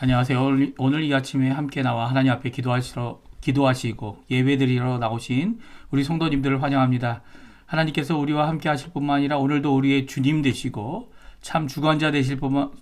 안녕하세요. 오늘 이 아침에 함께 나와 하나님 앞에 기도하시고 예배드리러 나오신 우리 성도님들을 환영합니다. 하나님께서 우리와 함께 하실 뿐만 아니라 오늘도 우리의 주님 되시고 참 주관자 되시고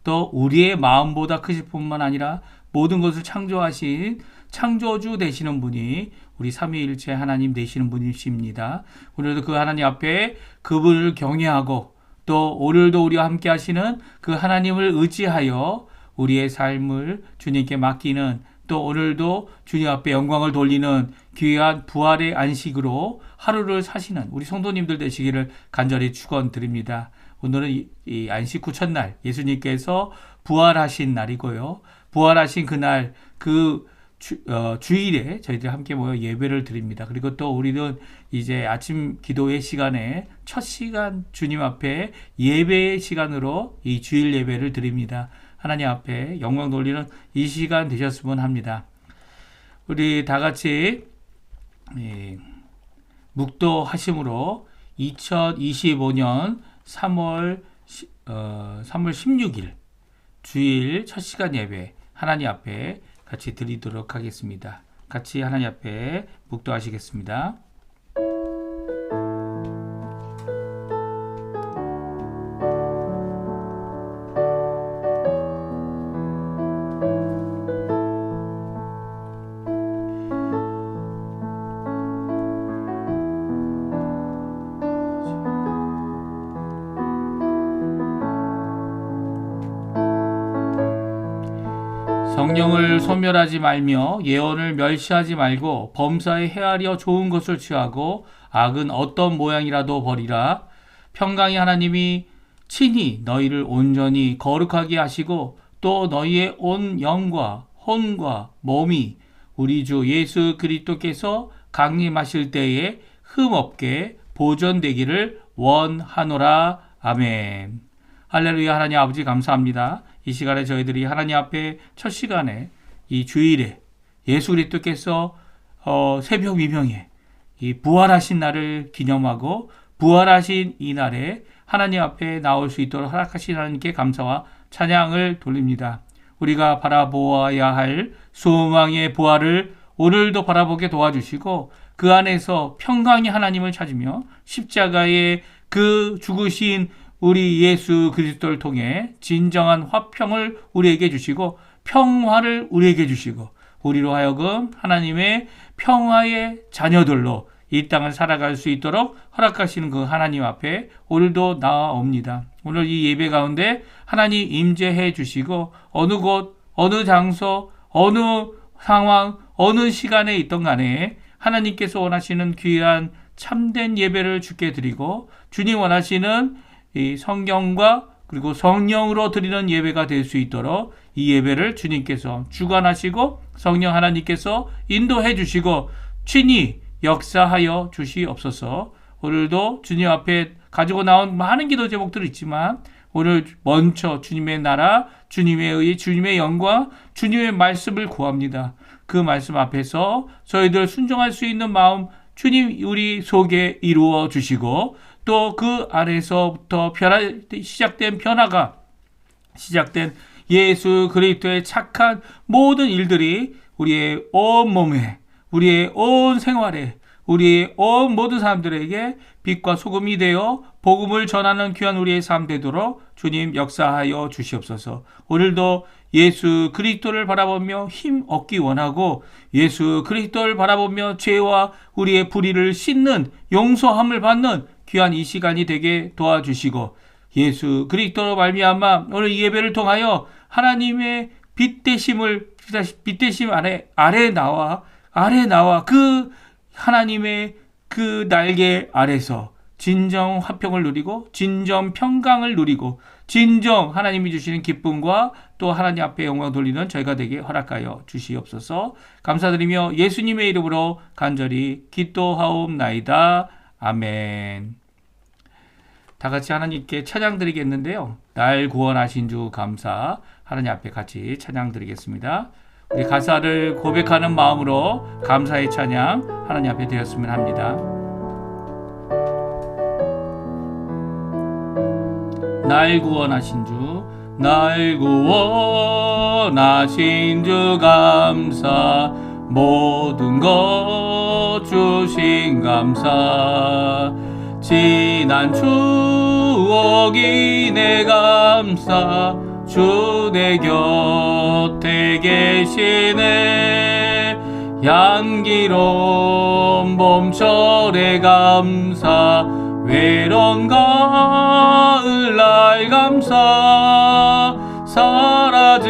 또 우리의 마음보다 크실 뿐만 아니라 모든 것을 창조하신 창조주 되시는 분이 우리 삼위일체 하나님 되시는 분이십니다. 오늘도 그 하나님 앞에 그분을 경외하고 또 오늘도 우리와 함께 하시는 그 하나님을 의지하여 우리의 삶을 주님께 맡기는, 또 오늘도 주님 앞에 영광을 돌리는 귀한 부활의 안식으로 하루를 사시는 우리 성도님들 되시기를 간절히 축원드립니다. 오늘은 이 안식 후 첫날 예수님께서 부활하신 날이고요. 부활하신 그날 주일에 저희들 함께 모여 예배를 드립니다. 그리고 또 우리는 이제 아침 기도의 시간에 첫 시간 주님 앞에 예배의 시간으로 이 주일 예배를 드립니다. 하나님 앞에 영광 돌리는 이 시간 되셨으면 합니다. 우리 다 같이 묵도하심으로 2025년 3월 16일 주일 첫 시간 예배 하나님 앞에 같이 드리도록 하겠습니다. 같이 하나님 앞에 묵도하시겠습니다. 성령을 소멸하지 말며 예언을 멸시하지 말고 범사에 헤아려 좋은 것을 취하고 악은 어떤 모양이라도 버리라. 평강의 하나님이 친히 너희를 온전히 거룩하게 하시고 또 너희의 온 영과 혼과 몸이 우리 주 예수 그리스도께서 강림하실 때에 흠없게 보존되기를 원하노라. 아멘. 할렐루야. 하나님 아버지 감사합니다. 이 시간에 저희들이 하나님 앞에 첫 시간에 이 주일에 예수 그리스도께서 새벽 미명에 이 부활하신 날을 기념하고 부활하신 이 날에 하나님 앞에 나올 수 있도록 허락하신 하나님께 감사와 찬양을 돌립니다. 우리가 바라보아야 할 소망의 부활을 오늘도 바라보게 도와주시고 그 안에서 평강의 하나님을 찾으며 십자가의 그 죽으신 우리 예수 그리스도를 통해 진정한 화평을 우리에게 주시고 평화를 우리에게 주시고 우리로 하여금 하나님의 평화의 자녀들로 이 땅을 살아갈 수 있도록 허락하시는 그 하나님 앞에 오늘도 나아옵니다. 오늘 이 예배 가운데 하나님 임재해 주시고 어느 곳, 어느 장소, 어느 상황, 어느 시간에 있던 간에 하나님께서 원하시는 귀한 참된 예배를 주께 드리고 주님 원하시는 이 성경과 그리고 성령으로 드리는 예배가 될 수 있도록 이 예배를 주님께서 주관하시고 성령 하나님께서 인도해 주시고 친히 역사하여 주시옵소서. 오늘도 주님 앞에 가지고 나온 많은 기도 제목들이 있지만 오늘 먼저 주님의 나라, 주님의 의, 주님의 영광, 주님의 말씀을 구합니다. 그 말씀 앞에서 저희들 순종할 수 있는 마음 주님 우리 속에 이루어 주시고 또 그 안에서부터 시작된 예수 그리스도의 착한 모든 일들이 우리의 온 몸에, 우리의 온 생활에, 우리의 온 모든 사람들에게 빛과 소금이 되어 복음을 전하는 귀한 우리의 삶 되도록 주님 역사하여 주시옵소서. 오늘도 예수 그리스도를 바라보며 힘 얻기 원하고 예수 그리스도를 바라보며 죄와 우리의 불의를 씻는 용서함을 받는 귀한 이 시간이 되게 도와주시고 예수 그리스도로 말미암아 오늘 이 예배를 통하여 하나님의 빛되심 아래 나와 그 하나님의 그 날개 아래서 진정 화평을 누리고 진정 평강을 누리고 진정 하나님이 주시는 기쁨과 또 하나님 앞에 영광 돌리는 저희가 되게 허락하여 주시옵소서. 감사드리며 예수님의 이름으로 간절히 기도하옵나이다. 아멘. 다 같이 하나님께 찬양 드리겠는데요. 날 구원하신 주 감사 하나님 앞에 같이 찬양 드리겠습니다. 우리 가사를 고백하는 마음으로 감사의 찬양 하나님 앞에 드렸으면 합니다. 날 구원하신 주 날 구원하신 주 감사, 모든 것 주신 감사, 지난 추억이 내 감사, 주 내 곁에 계시네. 향기로운 봄철의 감사, 외로운 가을날 감사, 사라진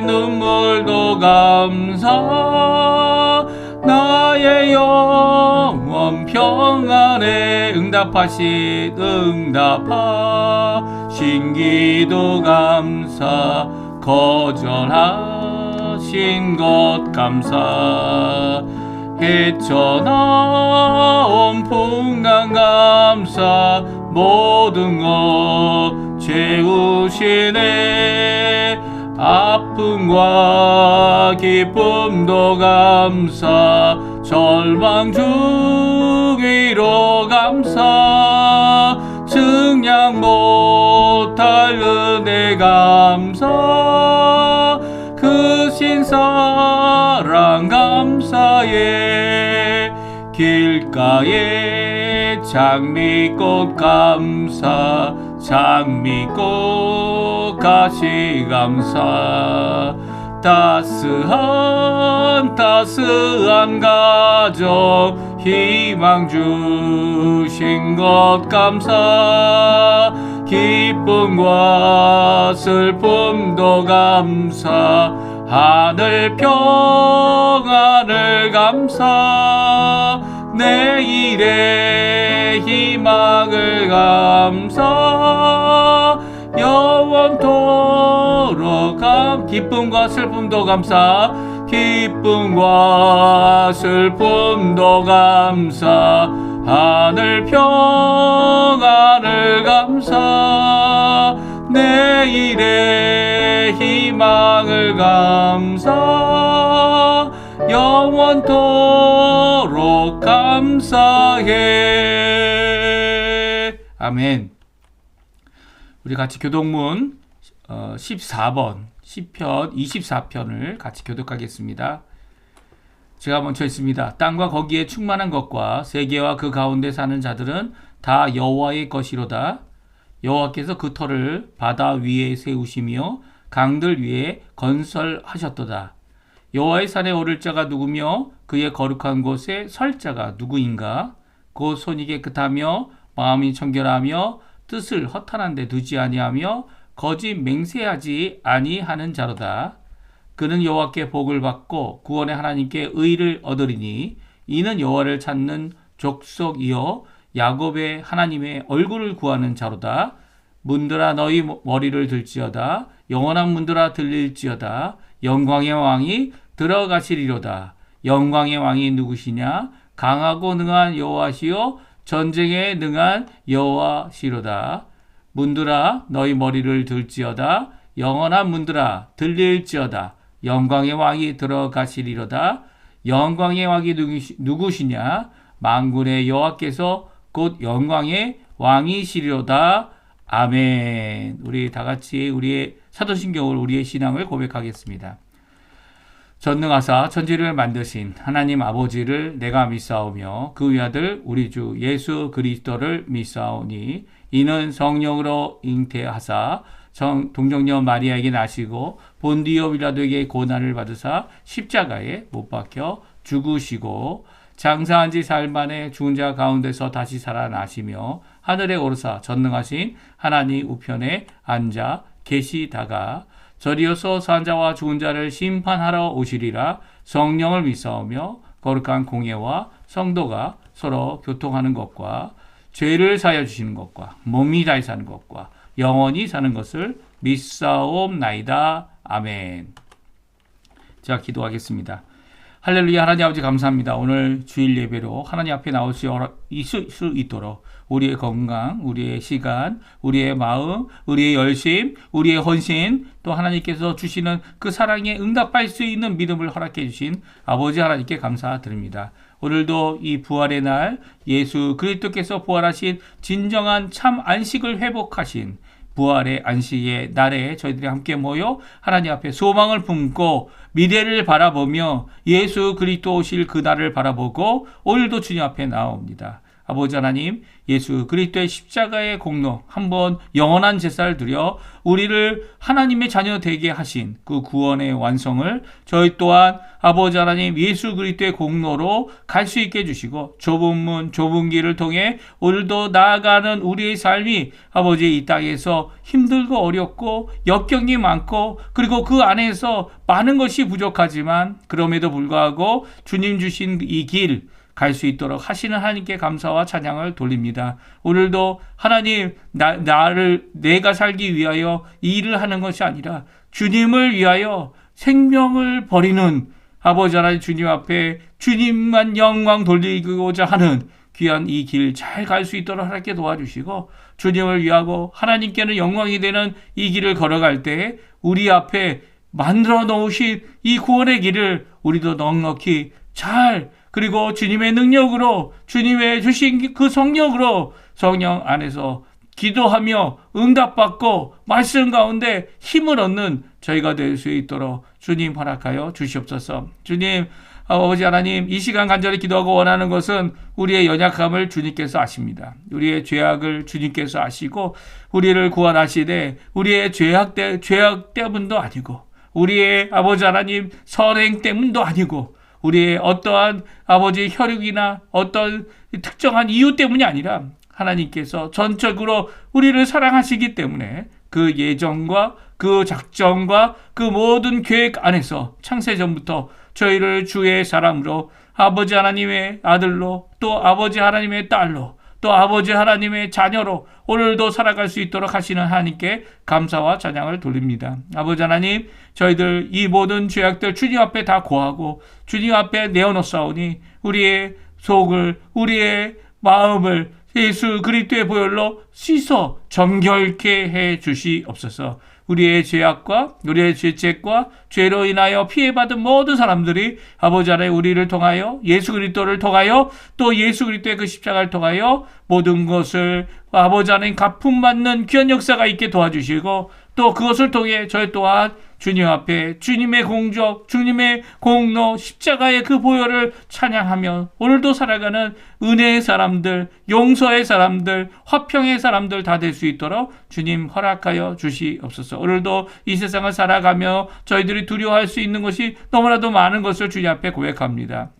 눈물도 감사, 나의 영원 평안에 응답하신 기도 감사, 거절하신 것 감사, 헤쳐나온 풍랑 감사, 모든 것 채우시네. 아픔과 기쁨도 감사, 절망 중 위로 감사, 증량 못할 은혜 감사, 그 신사랑 감사에 길가에 장미꽃 감사, 장미꽃 가시 감사, 따스한 가정 희망 주신 것 감사, 기쁨과 슬픔도 감사, 하늘 평안을 감사, 내일의 희망을 감사, 영원토록 기쁨과 슬픔도 감사, 기쁨과 슬픔도 감사, 하늘 평안을 감사, 내일의 희망을 감사, 영원토록 감사해. 아멘. 우리 같이 교독문 14번 시편 24편을 같이 교독하겠습니다. 제가 먼저 읽습니다. 땅과 거기에 충만한 것과 세계와 그 가운데 사는 자들은 다 여호와의 것이로다. 여호와께서 그 터를 바다 위에 세우시며 강들 위에 건설하셨도다. 여호와의 산에 오를 자가 누구며 그의 거룩한 곳에 설 자가 누구인가? 곧 손이 깨끗하며 마음이 청결하며 뜻을 허탄한 데 두지 아니하며 거짓 맹세하지 아니하는 자로다. 그는 여호와께 복을 받고 구원의 하나님께 의를 얻으리니 이는 여호와를 찾는 족속이요 야곱의 하나님의 얼굴을 구하는 자로다. 문들아 너희 머리를 들지어다. 영원한 문들아 들릴지어다. 영광의 왕이 들어가시리로다. 영광의 왕이 누구시냐? 강하고 능한 여호와시요 전쟁에 능한 여호와시로다. 문들아 너희 머리를 들지어다. 영원한 문들아 들릴지어다. 영광의 왕이 들어가시리로다. 영광의 왕이 누구시냐? 만군의 여호와께서 곧 영광의 왕이시리로다. 아멘. 우리 다 같이 우리의 사도신경을 우리의 신앙을 고백하겠습니다. 전능하사 천지를 만드신 하나님 아버지를 내가 믿사오며 그 위아들 우리 주 예수 그리스도를 믿사오니 이는 성령으로 잉태하사 동정녀 마리아에게 나시고 본디오 빌라도에게 고난을 받으사 십자가에 못 박혀 죽으시고 장사한 지 사흘 만에 죽은 자 가운데서 다시 살아나시며 하늘에 오르사 전능하신 하나님 우편에 앉아 계시다가 저리어서 산 자와 죽은 자를 심판하러 오시리라. 성령을 믿사오며 거룩한 공예와 성도가 서로 교통하는 것과 죄를 사하여 주시는 것과 몸이 다시 사는 것과 영원히 사는 것을 믿사옵나이다. 아멘. 제가 기도하겠습니다. 할렐루야. 하나님 아버지 감사합니다. 오늘 주일 예배로 하나님 앞에 나올 수 있도록 우리의 건강, 우리의 시간, 우리의 마음, 우리의 열심, 우리의 헌신, 또 하나님께서 주시는 그 사랑에 응답할 수 있는 믿음을 허락해 주신 아버지 하나님께 감사드립니다. 오늘도 이 부활의 날 예수 그리스도께서 부활하신 진정한 참 안식을 회복하신 부활의 안식의 날에 저희들이 함께 모여 하나님 앞에 소망을 품고 미래를 바라보며 예수 그리스도 오실 그 날을 바라보고 오늘도 주님 앞에 나옵니다. 아버지 하나님, 예수 그리스도의 십자가의 공로, 한번 영원한 제사를 드려 우리를 하나님의 자녀 되게 하신 그 구원의 완성을 저희 또한 아버지 하나님 예수 그리스도의 공로로 갈 수 있게 해주시고, 좁은 문 좁은 길을 통해 오늘도 나아가는 우리의 삶이 아버지 이 땅에서 힘들고 어렵고 역경이 많고, 그리고 그 안에서 많은 것이 부족하지만 그럼에도 불구하고 주님 주신 이 길 갈 수 있도록 하시는 하나님께 감사와 찬양을 돌립니다. 오늘도 하나님, 내가 살기 위하여 이 일을 하는 것이 아니라 주님을 위하여 생명을 버리는 아버지 하나님, 주님 앞에 주님만 영광 돌리고자 하는 귀한 이 길 잘 갈 수 있도록 하나님께 도와주시고, 주님을 위하고 하나님께는 영광이 되는 이 길을 걸어갈 때 우리 앞에 만들어 놓으신 이 구원의 길을 우리도 넉넉히 잘, 그리고 주님의 능력으로, 주님의 주신 그 성령으로 성령 안에서 기도하며 응답받고 말씀 가운데 힘을 얻는 저희가 될 수 있도록 주님 허락하여 주시옵소서. 주님, 아버지 하나님, 이 시간 간절히 기도하고 원하는 것은 우리의 연약함을 주님께서 아십니다. 우리의 죄악을 주님께서 아시고 우리를 구원하시되, 우리의 죄악 때문도 아니고, 우리의 아버지 하나님 선행 때문도 아니고, 우리의 어떠한 아버지 혈육이나 어떤 특정한 이유 때문이 아니라 하나님께서 전적으로 우리를 사랑하시기 때문에 그 예정과 그 작정과 그 모든 계획 안에서 창세전부터 저희를 주의 사람으로, 아버지 하나님의 아들로, 또 아버지 하나님의 딸로, 또 아버지 하나님의 자녀로 오늘도 살아갈 수 있도록 하시는 하나님께 감사와 찬양을 돌립니다. 아버지 하나님, 저희들 이 모든 죄악들 주님 앞에 다 고하고 주님 앞에 내어놓사오니 우리의 속을, 우리의 마음을 예수 그리스도의 보혈로 씻어 정결케 해 주시옵소서. 우리의 죄악과 우리의 죄책과 죄로 인하여 피해받은 모든 사람들이 아버지 하나님 우리를 통하여, 예수 그리스도를 통하여, 또 예수 그리스도의 그 십자가를 통하여 모든 것을 아버지 하나님 갚음받는 귀한 역사가 있게 도와주시고, 또 그것을 통해 저희 또한 주님 앞에 주님의 공적, 주님의 공로, 십자가의 그 보혈을 찬양하며 오늘도 살아가는 은혜의 사람들, 용서의 사람들, 화평의 사람들 다 될 수 있도록 주님 허락하여 주시옵소서. 오늘도 이 세상을 살아가며 저희들이 두려워할 수 있는 것이 너무나도 많은 것을 주님 앞에 고백합니다.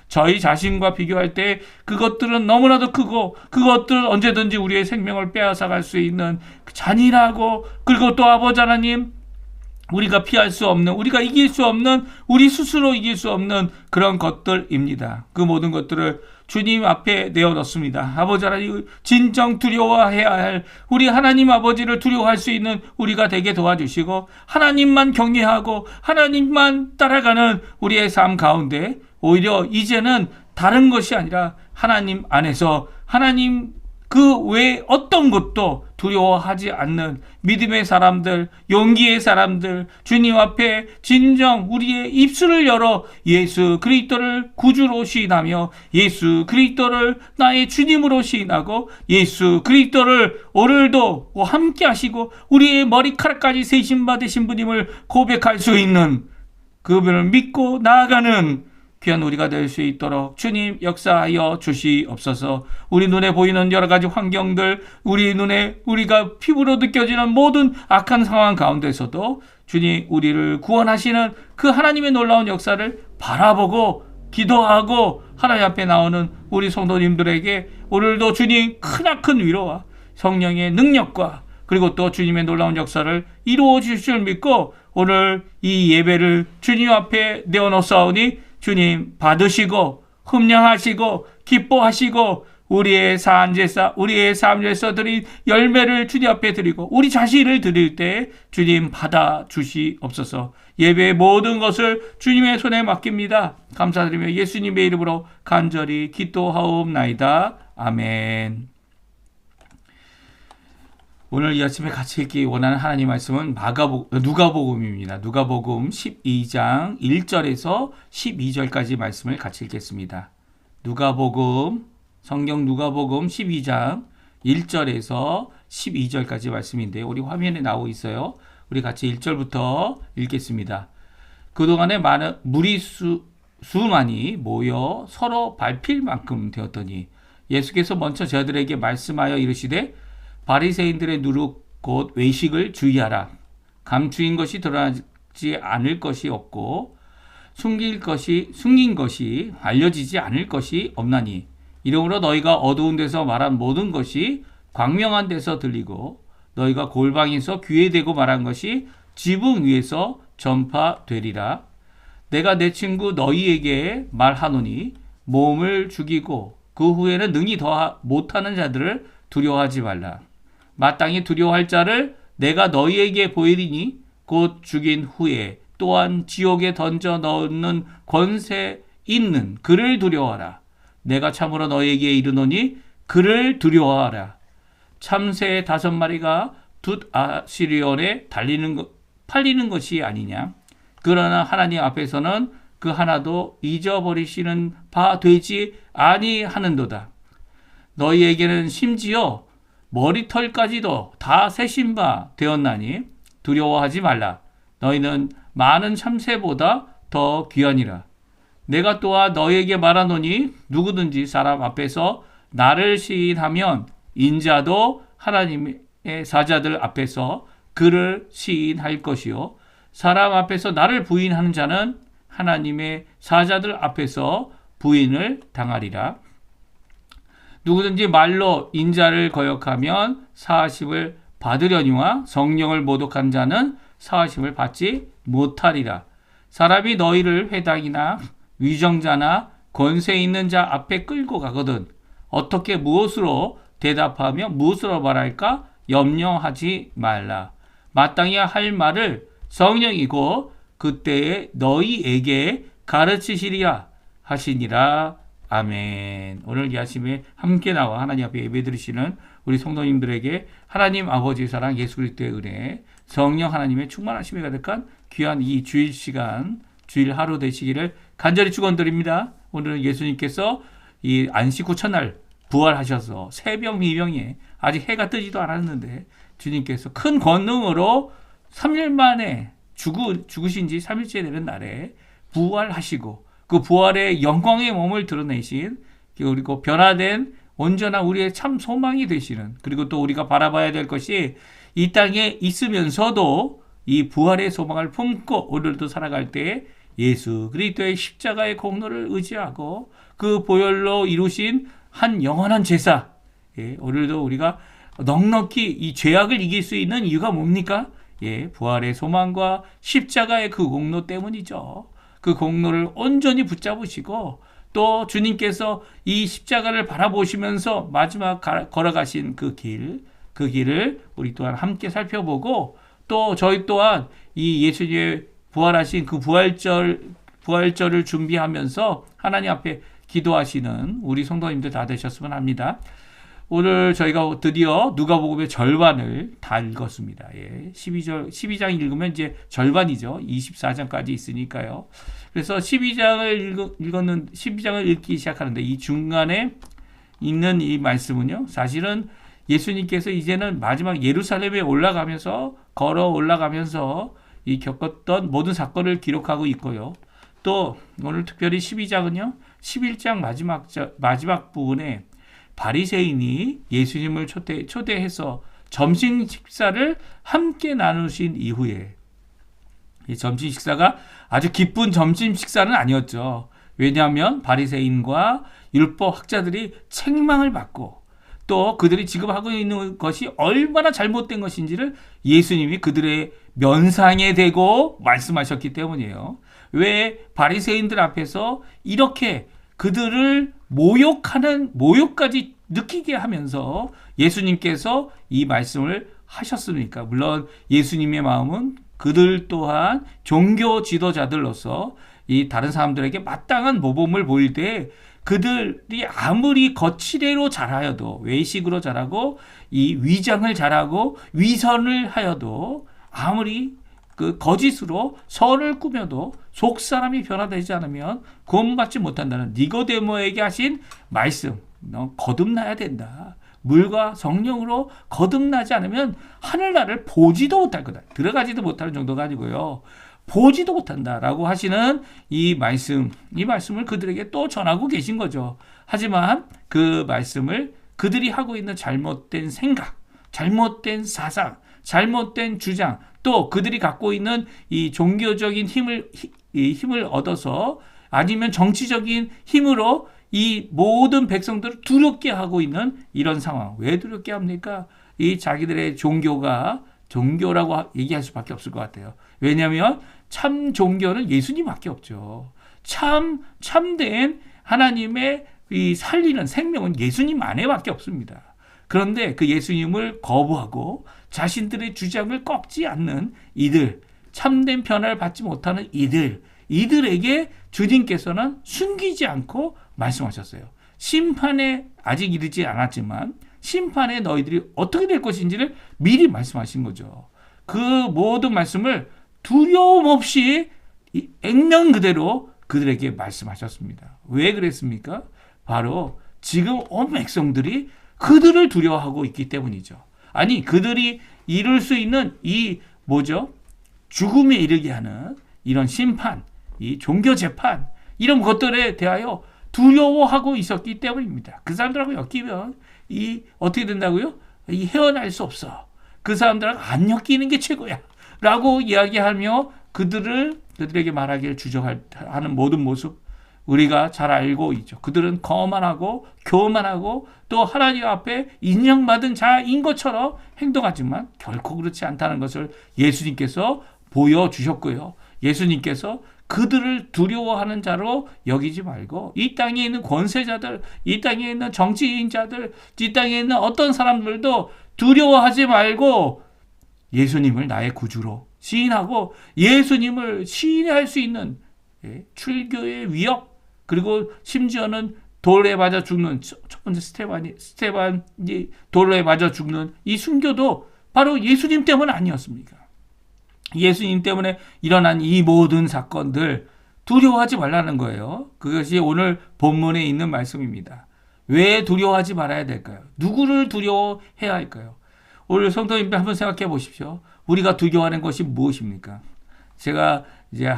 저희 자신과 비교할 때 그것들은 너무나도 크고, 그것들은 언제든지 우리의 생명을 빼앗아갈 수 있는 잔인하고, 그리고 또 아버지 하나님 우리가 피할 수 없는, 우리가 이길 수 없는, 우리 스스로 이길 수 없는 그런 것들입니다. 그 모든 것들을 주님 앞에 내어놓습니다. 아버지 하나님, 진정 두려워해야 할 우리 하나님 아버지를 두려워할 수 있는 우리가 되게 도와주시고, 하나님만 경외하고 하나님만 따라가는 우리의 삶 가운데 오히려 이제는 다른 것이 아니라 하나님 안에서, 하나님 그 외에 어떤 것도 두려워하지 않는 믿음의 사람들, 용기의 사람들, 주님 앞에 진정 우리의 입술을 열어 예수 그리스도를 구주로 시인하며, 예수 그리스도를 나의 주님으로 시인하고, 예수 그리스도를 오늘도 함께 하시고 우리의 머리카락까지 세신 받으신 분임을 고백할 수 있는, 그분을 믿고 나아가는 귀한 우리가 될 수 있도록 주님 역사하여 주시옵소서. 우리 눈에 보이는 여러 가지 환경들, 우리 눈에 우리가 피부로 느껴지는 모든 악한 상황 가운데서도 주님 우리를 구원하시는 그 하나님의 놀라운 역사를 바라보고 기도하고 하나님 앞에 나오는 우리 성도님들에게 오늘도 주님 크나큰 위로와 성령의 능력과, 그리고 또 주님의 놀라운 역사를 이루어 주실 줄 믿고 오늘 이 예배를 주님 앞에 내어놓사오니 주님 받으시고 흠령하시고 기뻐하시고 우리의 산제사, 우리의 삶에서 드린 열매를 주님 앞에 드리고 우리 자신을 드릴 때 주님 받아 주시옵소서. 예배의 모든 것을 주님의 손에 맡깁니다. 감사드리며 예수님의 이름으로 간절히 기도하옵나이다. 아멘. 오늘 이 아침에 같이 읽기 원하는 하나님 말씀은 누가복음입니다. 누가복음 12장 1절에서 12절까지 말씀을 같이 읽겠습니다. 누가복음, 성경 누가복음 12장 1절에서 12절까지 말씀인데요. 우리 화면에 나오고 있어요. 우리 같이 1절부터 읽겠습니다. 그동안에 많은 수만이 모여 서로 밟힐 만큼 되었더니 예수께서 먼저 저들에게 말씀하여 이르시되 바리새인들의 누룩 곧 외식을 주의하라. 감추인 것이 드러나지 않을 것이 없고 숨긴 것이 알려지지 않을 것이 없나니 이러므로 너희가 어두운 데서 말한 모든 것이 광명한 데서 들리고 너희가 골방에서 귀에 대고 말한 것이 지붕 위에서 전파되리라. 내가 내 친구 너희에게 말하노니 몸을 죽이고 그 후에는 능히 더 못하는 자들을 두려워하지 말라. 마땅히 두려워할 자를 내가 너희에게 보이리니 곧 죽인 후에 또한 지옥에 던져 넣는 권세 있는 그를 두려워하라. 내가 참으로 너희에게 이르노니 그를 두려워하라. 참새 5마리가 둣 아시리온에 팔리는 것이 아니냐. 그러나 하나님 앞에서는 그 하나도 잊어버리시는 바 되지 아니하는도다. 너희에게는 심지어 머리털까지도 다 세신 바 되었나니 두려워하지 말라. 너희는 많은 참새보다 더 귀하니라. 내가 또한 너희에게 말하노니 누구든지 사람 앞에서 나를 시인하면 인자도 하나님의 사자들 앞에서 그를 시인할 것이요 사람 앞에서 나를 부인하는 자는 하나님의 사자들 앞에서 부인을 당하리라. 누구든지 말로 인자를 거역하면 사하심을 받으려니와 성령을 모독한 자는 사하심을 받지 못하리라. 사람이 너희를 회당이나 위정자나 권세 있는 자 앞에 끌고 가거든 어떻게 무엇으로 대답하며 무엇으로 말할까 염려하지 말라. 마땅히 할 말을 성령이고 그때에 너희에게 가르치시리라 하시니라. 아멘. 오늘 이 아침에 함께 나와 하나님 앞에 예배드리시는 우리 성도님들에게 하나님 아버지의 사랑 예수 그리스도의 은혜 성령 하나님의 충만하심이 가득한 귀한 이 주일 시간 주일 하루 되시기를 간절히 축원드립니다. 오늘은 예수님께서 이 안식 후 첫날 부활하셔서 새벽 미명에 아직 해가 뜨지도 않았는데 주님께서 큰 권능으로 3일 만에 죽으신 지 3일째 되는 날에 부활하시고 그 부활의 영광의 몸을 드러내신 그리고 변화된 온전한 우리의 참 소망이 되시는 그리고 또 우리가 바라봐야 될 것이 이 땅에 있으면서도 이 부활의 소망을 품고 오늘도 살아갈 때 예수 그리스도의 십자가의 공로를 의지하고 그 보혈로 이루신 한 영원한 제사 오늘도 우리가 넉넉히 이 죄악을 이길 수 있는 이유가 뭡니까? 부활의 소망과 십자가의 그 공로 때문이죠. 그 공로를 온전히 붙잡으시고 또 주님께서 이 십자가를 바라보시면서 마지막 걸어가신 그 길을 우리 또한 함께 살펴보고 또 저희 또한 이 예수님의 부활하신 그 부활절을 준비하면서 하나님 앞에 기도하시는 우리 성도님들 다 되셨으면 합니다. 오늘 저희가 드디어 누가복음의 절반을 다 읽었습니다. 12장 읽으면 이제 절반이죠. 24장까지 있으니까요. 그래서 12장을 읽기 시작하는데 이 중간에 있는 이 말씀은요. 사실은 예수님께서 이제는 마지막 예루살렘에 걸어 올라가면서 이 겪었던 모든 사건을 기록하고 있고요. 또 오늘 특별히 12장은요. 11장 마지막 부분에 바리새인이 예수님을 초대해서 점심 식사를 함께 나누신 이후에 이 점심 식사가 아주 기쁜 점심 식사는 아니었죠. 왜냐하면 바리새인과 율법 학자들이 책망을 받고 또 그들이 지금 하고 있는 것이 얼마나 잘못된 것인지를 예수님이 그들의 면상에 대고 말씀하셨기 때문이에요. 왜 바리새인들 앞에서 이렇게 그들을 모욕까지 느끼게 하면서 예수님께서 이 말씀을 하셨습니까? 물론 예수님의 마음은 그들 또한 종교 지도자들로서 이 다른 사람들에게 마땅한 모범을 보일 때 그들이 아무리 거칠애로 잘하여도 외식으로 잘하고 이 위장을 잘하고 위선을 하여도 아무리 그 거짓으로 설을 꾸며도 속 사람이 변화되지 않으면 구원받지 못한다는 니고데모에게 하신 말씀, 너 거듭나야 된다. 물과 성령으로 거듭나지 않으면 하늘나라를 보지도 못할 거다. 들어가지도 못하는 정도가 아니고요. 보지도 못한다라고 하시는 이 말씀을 그들에게 또 전하고 계신 거죠. 하지만 그 말씀을 그들이 하고 있는 잘못된 생각, 잘못된 사상, 잘못된 주장, 또 그들이 갖고 있는 이 종교적인 힘을 얻어서 아니면 정치적인 힘으로 이 모든 백성들을 두렵게 하고 있는 이런 상황. 왜 두렵게 합니까? 이 자기들의 종교라고 얘기할 수밖에 없을 것 같아요. 왜냐하면 참 종교는 예수님밖에 없죠. 참된 하나님의 이 살리는 생명은 예수님 안에밖에 없습니다. 그런데 그 예수님을 거부하고 자신들의 주장을 꺾지 않는 이들, 참된 변화를 받지 못하는 이들에게 주님께서는 숨기지 않고 말씀하셨어요. 심판에 아직 이르지 않았지만 심판에 너희들이 어떻게 될 것인지를 미리 말씀하신 거죠. 그 모든 말씀을 두려움 없이 액면 그대로 그들에게 말씀하셨습니다. 왜 그랬습니까? 바로 지금 온 백성들이 그들을 두려워하고 있기 때문이죠. 아니, 그들이 이룰 수 있는 죽음에 이르게 하는 이런 심판, 이 종교 재판, 이런 것들에 대하여 두려워하고 있었기 때문입니다. 그 사람들하고 엮이면 어떻게 된다고요? 헤어날 수 없어. 그 사람들하고 안 엮이는 게 최고야. 라고 이야기하며 그들에게 말하기를 주저하는 모든 모습, 우리가 잘 알고 있죠. 그들은 거만하고 교만하고 또 하나님 앞에 인정받은 자인 것처럼 행동하지만 결코 그렇지 않다는 것을 예수님께서 보여주셨고요. 예수님께서 그들을 두려워하는 자로 여기지 말고 이 땅에 있는 권세자들, 이 땅에 있는 정치인자들, 이 땅에 있는 어떤 사람들도 두려워하지 말고 예수님을 나의 구주로 시인하고 예수님을 시인할 수 있는 출교의 위협, 그리고 심지어는 돌에 맞아 죽는 첫 번째 스테반이 돌에 맞아 죽는 이 순교도 바로 예수님 때문 아니었습니까? 예수님 때문에 일어난 이 모든 사건들 두려워하지 말라는 거예요. 그것이 오늘 본문에 있는 말씀입니다. 왜 두려워하지 말아야 될까요? 누구를 두려워해야 할까요? 오늘 성도님들 한번 생각해 보십시오. 우리가 두려워하는 것이 무엇입니까? 제가 이제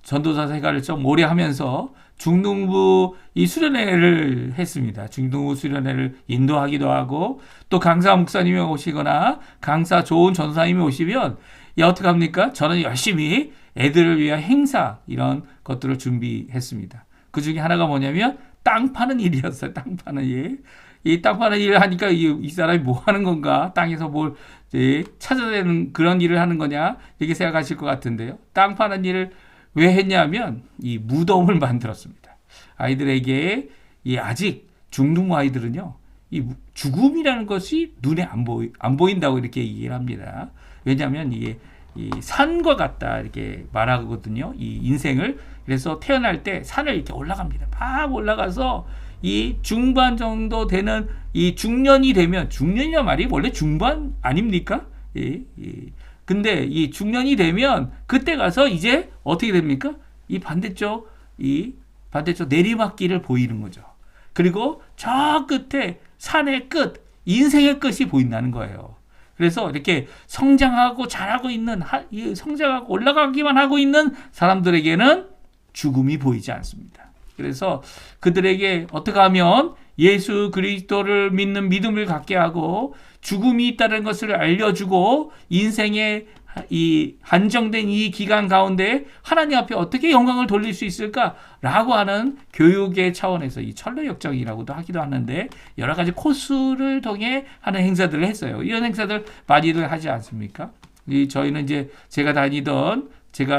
전도사 생활을 좀 오래 하면서 중등부 이 수련회를 했습니다. 중등부 수련회를 인도하기도 하고 또 강사 목사님이 오시거나 강사 좋은 전도사님이 오시면 어떻게 합니까? 저는 열심히 애들을 위한 행사 이런 것들을 준비했습니다. 그 중에 하나가 뭐냐면 땅 파는 일이었어요. 땅 파는 일. 이 땅 파는 일을 하니까 이 사람이 뭐 하는 건가? 땅에서 뭘 찾아내는 그런 일을 하는 거냐? 이렇게 생각하실 것 같은데요. 땅 파는 일을 왜 했냐면 이 무덤을 만들었습니다. 아이들에게 아직 중등부 아이들은요, 이 죽음이라는 것이 눈에 안 보인다고 이렇게 얘기를 합니다. 왜냐하면 이게 이 산과 같다 이렇게 말하거든요. 이 인생을. 그래서 태어날 때 산을 이렇게 올라갑니다. 막 올라가서 이 중반 정도 되는 이 중년이 되면, 중년이란 말이 원래 중반 아닙니까? 근데 이 중년이 되면 그때 가서 이제 어떻게 됩니까? 이 반대쪽 내리막길을 보이는 거죠. 그리고 저 끝에 산의 끝, 인생의 끝이 보인다는 거예요. 그래서 이렇게 성장하고 자라고 있는, 성장하고 올라가기만 하고 있는 사람들에게는 죽음이 보이지 않습니다. 그래서 그들에게 어떻게 하면 예수 그리스도를 믿는 믿음을 갖게 하고 죽음이 있다는 것을 알려주고 인생의 이 한정된 이 기간 가운데 하나님 앞에 어떻게 영광을 돌릴 수 있을까라고 하는 교육의 차원에서 이 철로역정이라고도 하기도 하는데 여러 가지 코스를 통해 하는 행사들을 했어요. 이런 행사들 많이들 하지 않습니까? 저희는 이제 제가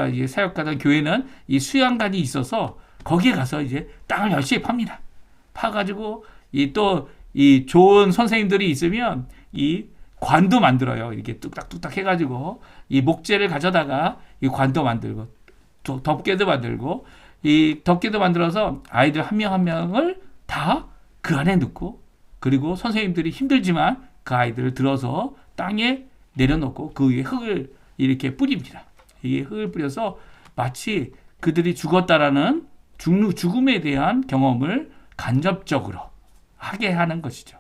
이제 사역하던 교회는 이 수양관이 있어서 거기에 가서 이제 땅을 열심히 팝니다. 파가지고 이 좋은 선생님들이 있으면 이 관도 만들어요. 이렇게 뚝딱뚝딱 해가지고 이 목재를 가져다가 이 관도 만들고 또 덮개도 만들고 이 덮개도 만들어서 아이들 한 명 한 명을 다 그 안에 넣고 그리고 선생님들이 힘들지만 그 아이들을 들어서 땅에 내려놓고 그 위에 흙을 이렇게 뿌립니다. 이게 흙을 뿌려서 마치 그들이 죽었다라는 죽음에 대한 경험을 간접적으로 하게 하는 것이죠.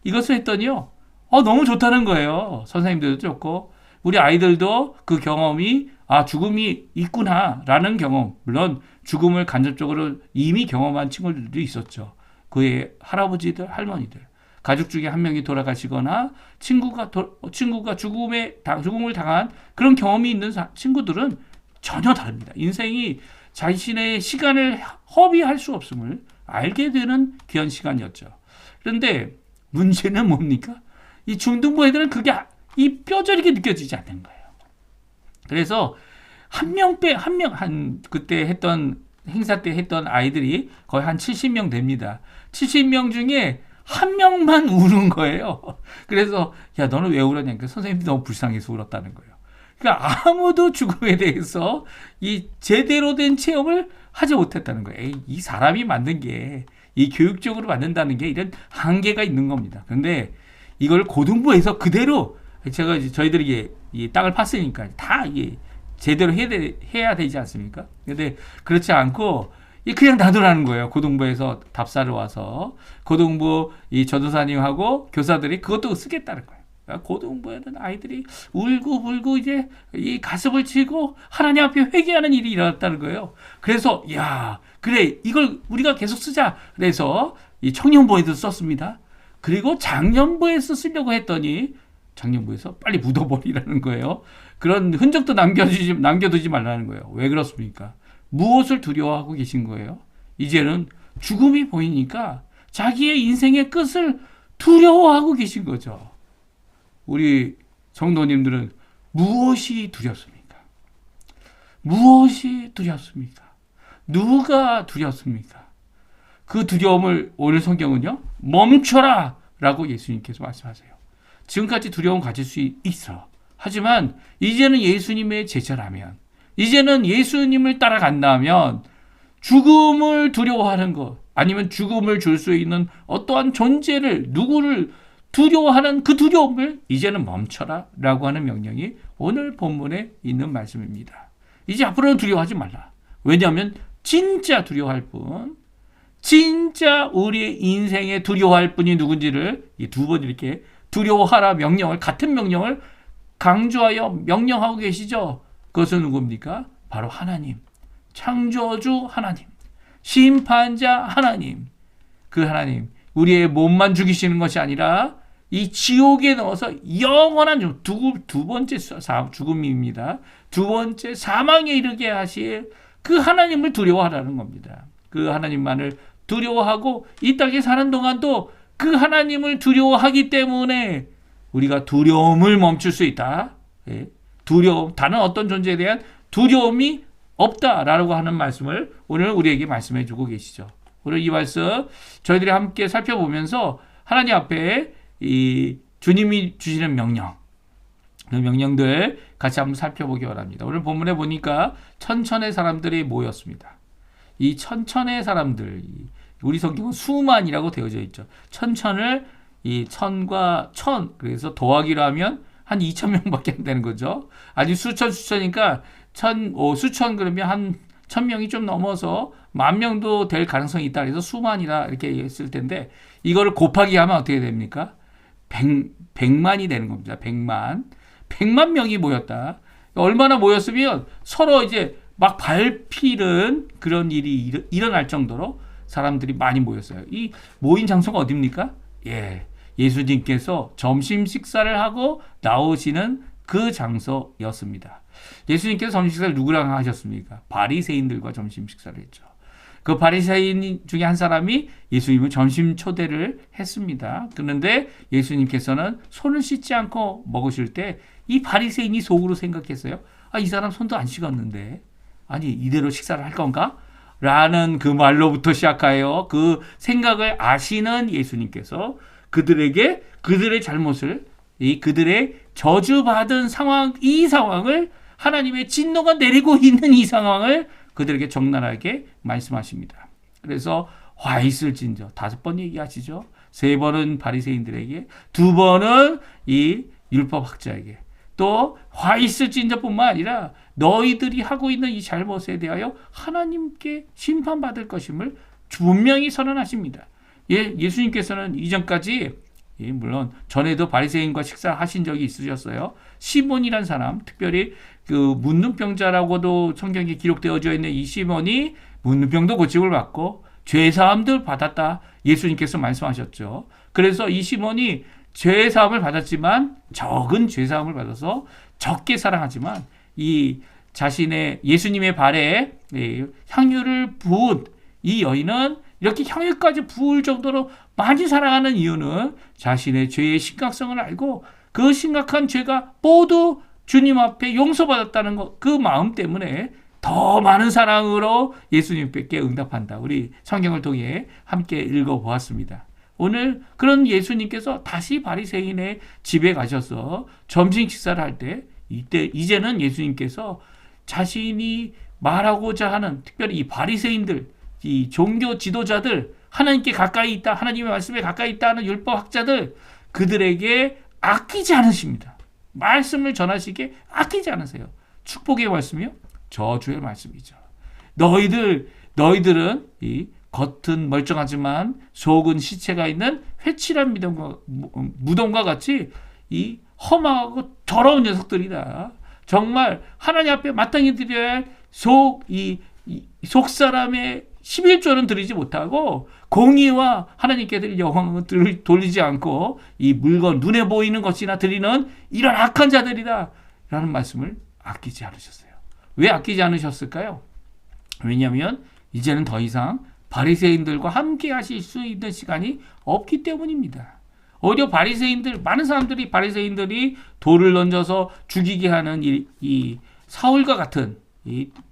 이것을 했더니요. 너무 좋다는 거예요. 선생님들도 좋고 우리 아이들도 그 경험이 죽음이 있구나라는 경험. 물론 죽음을 간접적으로 이미 경험한 친구들도 있었죠. 그의 할아버지들, 할머니들. 가족 중에 한 명이 돌아가시거나 친구가 죽음을 당한 그런 경험이 있는 친구들은 전혀 다릅니다. 인생이 자신의 시간을 허비할 수 없음을 알게 되는 귀한 시간이었죠. 그런데 문제는 뭡니까? 이 중등부 애들은 그게 이 뼈저리게 느껴지지 않는 거예요. 그래서 그때 했던 행사 때 했던 아이들이 거의 한 70명 됩니다. 70명 중에 한 명만 우는 거예요. 그래서 야 너는 왜 울었냐니까 선생님이 너무 불쌍해서 울었다는 거예요. 그러니까 아무도 죽음에 대해서 이 제대로 된 체험을 하지 못했다는 거예요. 이 사람이 만든 게 이 교육적으로 만든다는 게 이런 한계가 있는 겁니다. 그런데 이걸 고등부에서 그대로 제가 이제 저희들이 이 땅을 팠으니까 다 이게 제대로 해야 되지 않습니까? 근데 그렇지 않고 그냥 놔두라는 거예요. 고등부에서 답사를 와서 고등부 이 전도사님하고 교사들이 그것도 쓰겠다는 거예요. 그러니까 고등부에는 아이들이 울고 이제 이 가슴을 치고 하나님 앞에 회개하는 일이 일어났다는 거예요. 그래서 그래 이걸 우리가 계속 쓰자. 그래서 이 청년부에도 썼습니다. 그리고 장년부에서 쓰려고 했더니 장년부에서 빨리 묻어버리라는 거예요. 그런 흔적도 남겨두지 말라는 거예요. 왜 그렇습니까? 무엇을 두려워하고 계신 거예요? 이제는 죽음이 보이니까 자기의 인생의 끝을 두려워하고 계신 거죠. 우리 성도님들은 무엇이 두렵습니까? 무엇이 두렵습니까? 누가 두렵습니까? 그 두려움을 오늘 성경은요, 멈춰라! 라고 예수님께서 말씀하세요. 지금까지 두려움 가질 수 있어. 하지만 이제는 예수님의 제자라면, 이제는 예수님을 따라간다면 죽음을 두려워하는 것, 아니면 죽음을 줄 수 있는 어떠한 존재를, 누구를 두려워하는 그 두려움을 이제는 멈춰라 라고 하는 명령이 오늘 본문에 있는 말씀입니다. 이제 앞으로는 두려워하지 말라. 왜냐하면 진짜 두려워할 분, 진짜 우리의 인생에 두려워할 분이 누군지를 이 두 번 이렇게 두려워하라 명령을, 같은 명령을 강조하여 명령하고 계시죠. 그것은 누굽니까? 바로 하나님, 창조주 하나님, 심판자 하나님. 그 하나님, 우리의 몸만 죽이시는 것이 아니라 이 지옥에 넣어서 영원한 두 번째 죽음입니다. 두 번째 사망에 이르게 하실 그 하나님을 두려워하라는 겁니다. 그 하나님만을 두려워하고 이 땅에 사는 동안도 그 하나님을 두려워하기 때문에 우리가 두려움을 멈출 수 있다. 두려움, 다른 어떤 존재에 대한 두려움이 없다라고 하는 말씀을 오늘 우리에게 말씀해 주고 계시죠. 오늘 이 말씀 저희들이 함께 살펴보면서 하나님 앞에 이 주님이 주시는 명령, 그 명령들 같이 한번 살펴보기 바랍니다. 오늘 본문에 보니까 천천의 사람들이 모였습니다. 이 천천의 사람들, 우리 성경은 수만이라고 되어져 있죠. 천천을 이 천과 천, 그래서 더하기로 하면 한 2,000명밖에 안 되는 거죠. 아주 수천이니까 수천 그러면 한 1,000명이 좀 넘어서 10,000명도 될 가능성이 있다. 그래서 수만이라 이렇게 했을 텐데 이거를 곱하기 하면 어떻게 됩니까? 100만이 되는 겁니다. 100만 명이 모였다. 얼마나 모였으면 서로 이제 막 밟히는 그런 일이 일어날 정도로 사람들이 많이 모였어요. 이 모인 장소가 어디입니까? 예수님께서 점심 식사를 하고 나오시는 그 장소였습니다. 예수님께서 점심 식사를 누구랑 하셨습니까? 바리새인들과 점심 식사를 했죠. 그 바리새인 중에 한 사람이 예수님을 점심 초대를 했습니다. 그런데 예수님께서는 손을 씻지 않고 먹으실 때 이 바리새인이 속으로 생각했어요. 이 사람 손도 안 씻었는데 아니 이대로 식사를 할 건가? 라는 그 말로부터 시작하여 그 생각을 아시는 예수님께서 그들에게 그들의 잘못을, 그들의 저주받은 상황, 이 상황을 하나님의 진노가 내리고 있는 이 상황을 그들에게 적나라하게 말씀하십니다. 그래서 화 있을진저 5번 얘기하시죠. 3번은 바리새인들에게, 2번은 이 율법학자에게, 또 화 있을진저뿐만 아니라 너희들이 하고 있는 이 잘못에 대하여 하나님께 심판받을 것임을 분명히 선언하십니다. 예수님께서는 이전까지 예, 물론 전에도 바리새인과 식사하신 적이 있으셨어요. 시몬이란 사람, 특별히 그 문둥병자라고도 성경에 기록되어져 있는 이 시몬이 문둥병도 고침을 받고 죄사함도 받았다. 예수님께서 말씀하셨죠. 그래서 이 시몬이 죄사함을 받았지만 적은 죄사함을 받아서 적게 사랑하지만 이 자신의 예수님의 발에 향유를 부은 이 여인은 이렇게 향유까지 부을 정도로 많이 사랑하는 이유는 자신의 죄의 심각성을 알고 그 심각한 죄가 모두 주님 앞에 용서받았다는 것, 그 마음 때문에 더 많은 사랑으로 예수님께 응답한다. 우리 성경을 통해 함께 읽어보았습니다. 오늘 그런 예수님께서 다시 바리새인의 집에 가셔서 점심 식사를 할 때 이제는 예수님께서 자신이 말하고자 하는 특별히 이 바리새인들, 이 종교 지도자들, 하나님께 가까이 있다, 하나님의 말씀에 가까이 있다 하는 율법 학자들, 그들에게 아끼지 않으십니다. 말씀을 전하시기에 아끼지 않으세요. 축복의 말씀이요? 저주의 말씀이죠. 너희들은 이 겉은 멀쩡하지만 속은 시체가 있는 회칠한 무덤과 같이 이 험하고 더러운 녀석들이다. 정말 하나님 앞에 마땅히 드려야 할 속 사람의 11조는 드리지 못하고 공의와 하나님께 드릴 영광을 돌리지 않고 이 물건 눈에 보이는 것이나 드리는 이런 악한 자들이다 라는 말씀을 아끼지 않으셨어요. 왜 아끼지 않으셨을까요? 왜냐하면 이제는 더 이상 바리새인들과 함께 하실 수 있는 시간이 없기 때문입니다. 오히려 많은 사람들이 바리새인들이 돌을 던져서 죽이게 하는 사울과 같은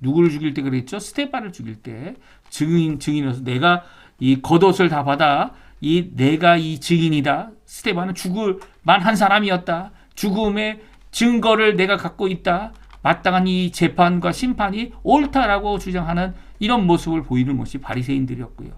누구를 죽일 때 그랬죠? 스데반을 죽일 때 증인으로서 내가 이 겉옷을 다 받아 내가 이 증인이다. 스데반은 죽을 만한 사람이었다. 죽음의 증거를 내가 갖고 있다. 마땅한 이 재판과 심판이 옳다라고 주장하는 이런 모습을 보이는 것이 바리새인들이었고요.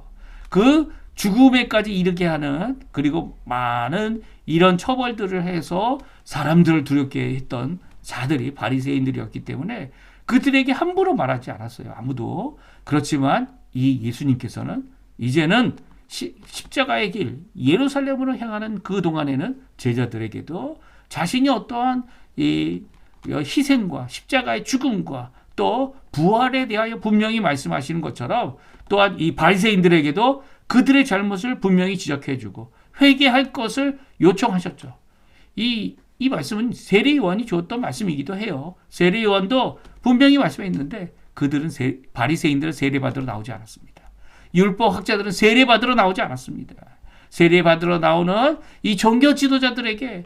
그 죽음에까지 이르게 하는 그리고 많은 이런 처벌들을 해서 사람들을 두렵게 했던 자들이 바리새인들이었기 때문에 그들에게 함부로 말하지 않았어요. 아무도. 그렇지만 이 예수님께서는 이제는 십자가의 길 예루살렘으로 향하는 그 동안에는 제자들에게도 자신이 어떠한 이 희생과 십자가의 죽음과 또 부활에 대하여 분명히 말씀하시는 것처럼 또한 이 바리새인들에게도 그들의 잘못을 분명히 지적해주고 회개할 것을 요청하셨죠. 이 말씀은 세례요한이 주었던 말씀이기도 해요. 세례요한도 분명히 말씀했는데 그들은 바리새인들은 세례받으러 나오지 않았습니다. 율법 학자들은 세례받으러 나오지 않았습니다. 세례받으러 나오는 이 종교 지도자들에게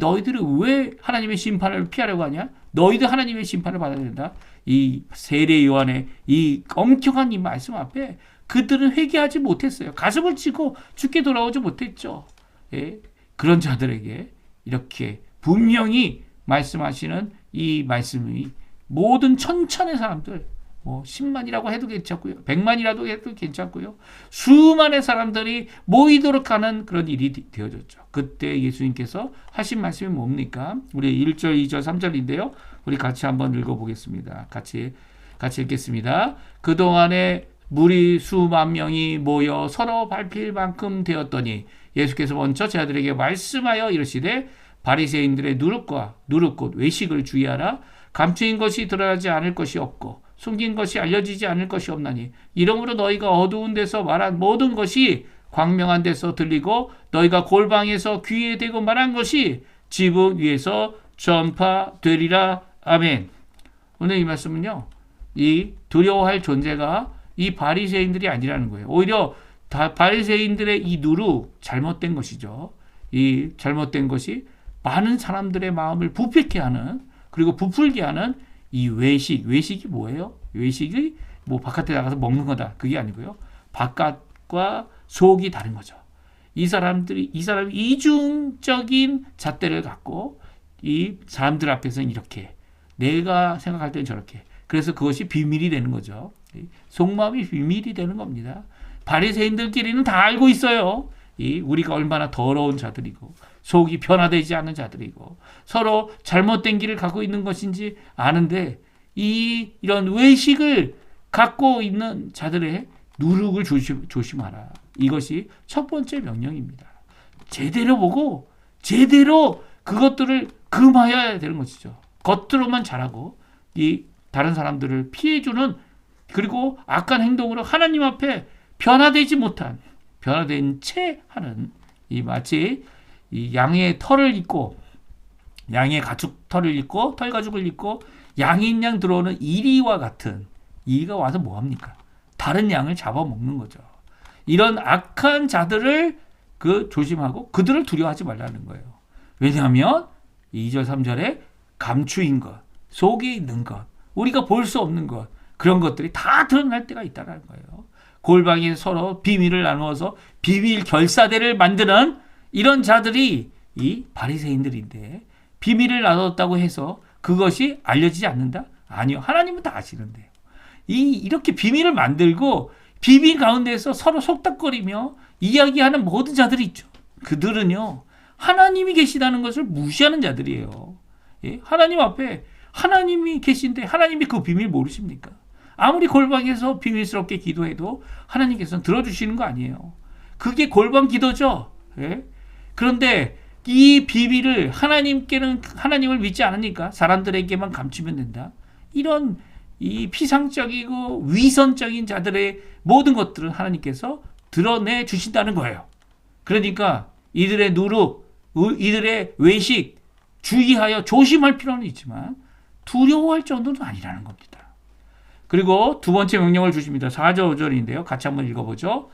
너희들이 왜 하나님의 심판을 피하려고 하냐? 너희들 하나님의 심판을 받아야 된다. 이 세례 요한의 이 엄격한 이 말씀 앞에 그들은 회개하지 못했어요. 가슴을 치고 죽게 돌아오지 못했죠. 예, 그런 자들에게 이렇게 분명히 말씀하시는 이 말씀이 모든 천천의 사람들, 10만이라고 해도 괜찮고요. 100만이라도 해도 괜찮고요. 수많은 사람들이 모이도록 하는 그런 일이 되어졌죠. 그때 예수님께서 하신 말씀이 뭡니까? 우리 1절, 2절, 3절인데요. 우리 같이 한번 읽어보겠습니다. 같이 읽겠습니다. 그동안에 무리 수만 명이 모여 서로 밟힐 만큼 되었더니 예수께서 먼저 제자들에게 말씀하여 이르시되 바리새인들의 누룩 곧 외식을 주의하라. 감추인 것이 드러나지 않을 것이 없고 숨긴 것이 알려지지 않을 것이 없나니 이러므로 너희가 어두운 데서 말한 모든 것이 광명한 데서 들리고 너희가 골방에서 귀에 대고 말한 것이 지붕 위에서 전파되리라. 아멘. 오늘 이 말씀은요, 이 두려워할 존재가 이 바리새인들이 아니라는 거예요. 오히려 바리새인들의 이 누룩, 잘못된 것이죠. 이 잘못된 것이 많은 사람들의 마음을 부패케 하는, 그리고 부풀게 하는 이 외식이 뭐예요? 외식이 바깥에 나가서 먹는 거다. 그게 아니고요. 바깥과 속이 다른 거죠. 이 사람이 이중적인 잣대를 갖고 이 사람들 앞에서는 이렇게, 내가 생각할 때는 저렇게. 그래서 그것이 비밀이 되는 거죠. 속마음이 비밀이 되는 겁니다. 바리새인들끼리는 다 알고 있어요. 우리가 얼마나 더러운 자들이고 속이 변화되지 않는 자들이고 서로 잘못된 길을 갖고 있는 것인지 아는데 이런 외식을 갖고 있는 자들의 누룩을 조심하라. 이것이 첫 번째 명령입니다. 제대로 보고 제대로 그것들을 금하여야 되는 것이죠. 겉으로만 잘하고 이 다른 사람들을 피해주는, 그리고 악한 행동으로 하나님 앞에 변화되지 못한, 변화된 채 하는, 이 마치 이 양의 털을 입고, 양의 가죽 털을 입고 털 가죽을 입고 양인 양 들어오는 이리와 같은, 이가 와서 뭐합니까? 다른 양을 잡아먹는 거죠. 이런 악한 자들을 조심하고 그들을 두려워하지 말라는 거예요. 왜냐하면 2절 3절에 감추인 것, 속에 있는 것, 우리가 볼 수 없는 것, 그런 것들이 다 드러날 때가 있다는 거예요. 골방에 서로 비밀을 나누어서 비밀 결사대를 만드는 이런 자들이 이 바리새인들인데, 비밀을 나눴다고 해서 그것이 알려지지 않는다? 아니요. 하나님은 다 아시는데요. 이렇게 비밀을 만들고 비밀 가운데서 서로 속닥거리며 이야기하는 모든 자들이 있죠. 그들은요, 하나님이 계시다는 것을 무시하는 자들이에요. 예? 하나님 앞에 하나님이 계신데 하나님이 그 비밀 모르십니까? 아무리 골방에서 비밀스럽게 기도해도 하나님께서는 들어주시는 거 아니에요. 그게 골방 기도죠. 예? 그런데 이 비밀을 하나님을 믿지 않으니까 사람들에게만 감추면 된다. 이런 이 피상적이고 위선적인 자들의 모든 것들은 하나님께서 드러내 주신다는 거예요. 그러니까 이들의 누룩, 이들의 외식 주의하여 조심할 필요는 있지만 두려워할 정도는 아니라는 겁니다. 그리고 두 번째 명령을 주십니다. 4절 5절인데요. 같이 한번 읽어보죠.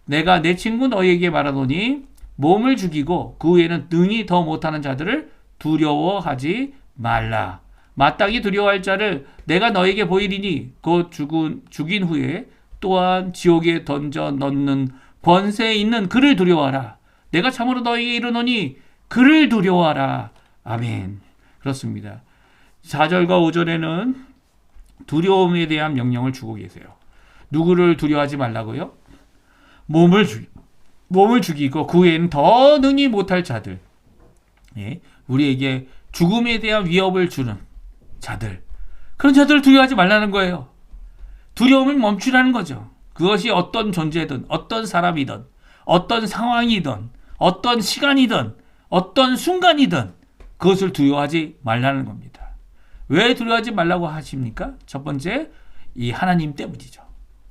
내가 내 친구 너희에게 말하노니 몸을 죽이고 그 후에는 능히 더 못하는 자들을 두려워하지 말라. 마땅히 두려워할 자를 내가 너에게 보이리니 곧 죽인 후에 또한 지옥에 던져 넣는 권세에 있는 그를 두려워하라. 내가 참으로 너에게 이르노니 그를 두려워하라. 아멘. 그렇습니다. 4절과 5절에는 두려움에 대한 명령을 주고 계세요. 누구를 두려워하지 말라고요? 몸을 죽이고 그 후에는 더 능히 못할 자들, 예, 우리에게 죽음에 대한 위협을 주는 자들, 그런 자들을 두려워하지 말라는 거예요. 두려움을 멈추라는 거죠. 그것이 어떤 존재든, 어떤 사람이든, 어떤 상황이든, 어떤 시간이든, 어떤 순간이든 그것을 두려워하지 말라는 겁니다. 왜 두려워하지 말라고 하십니까? 첫 번째, 이 하나님 때문이죠.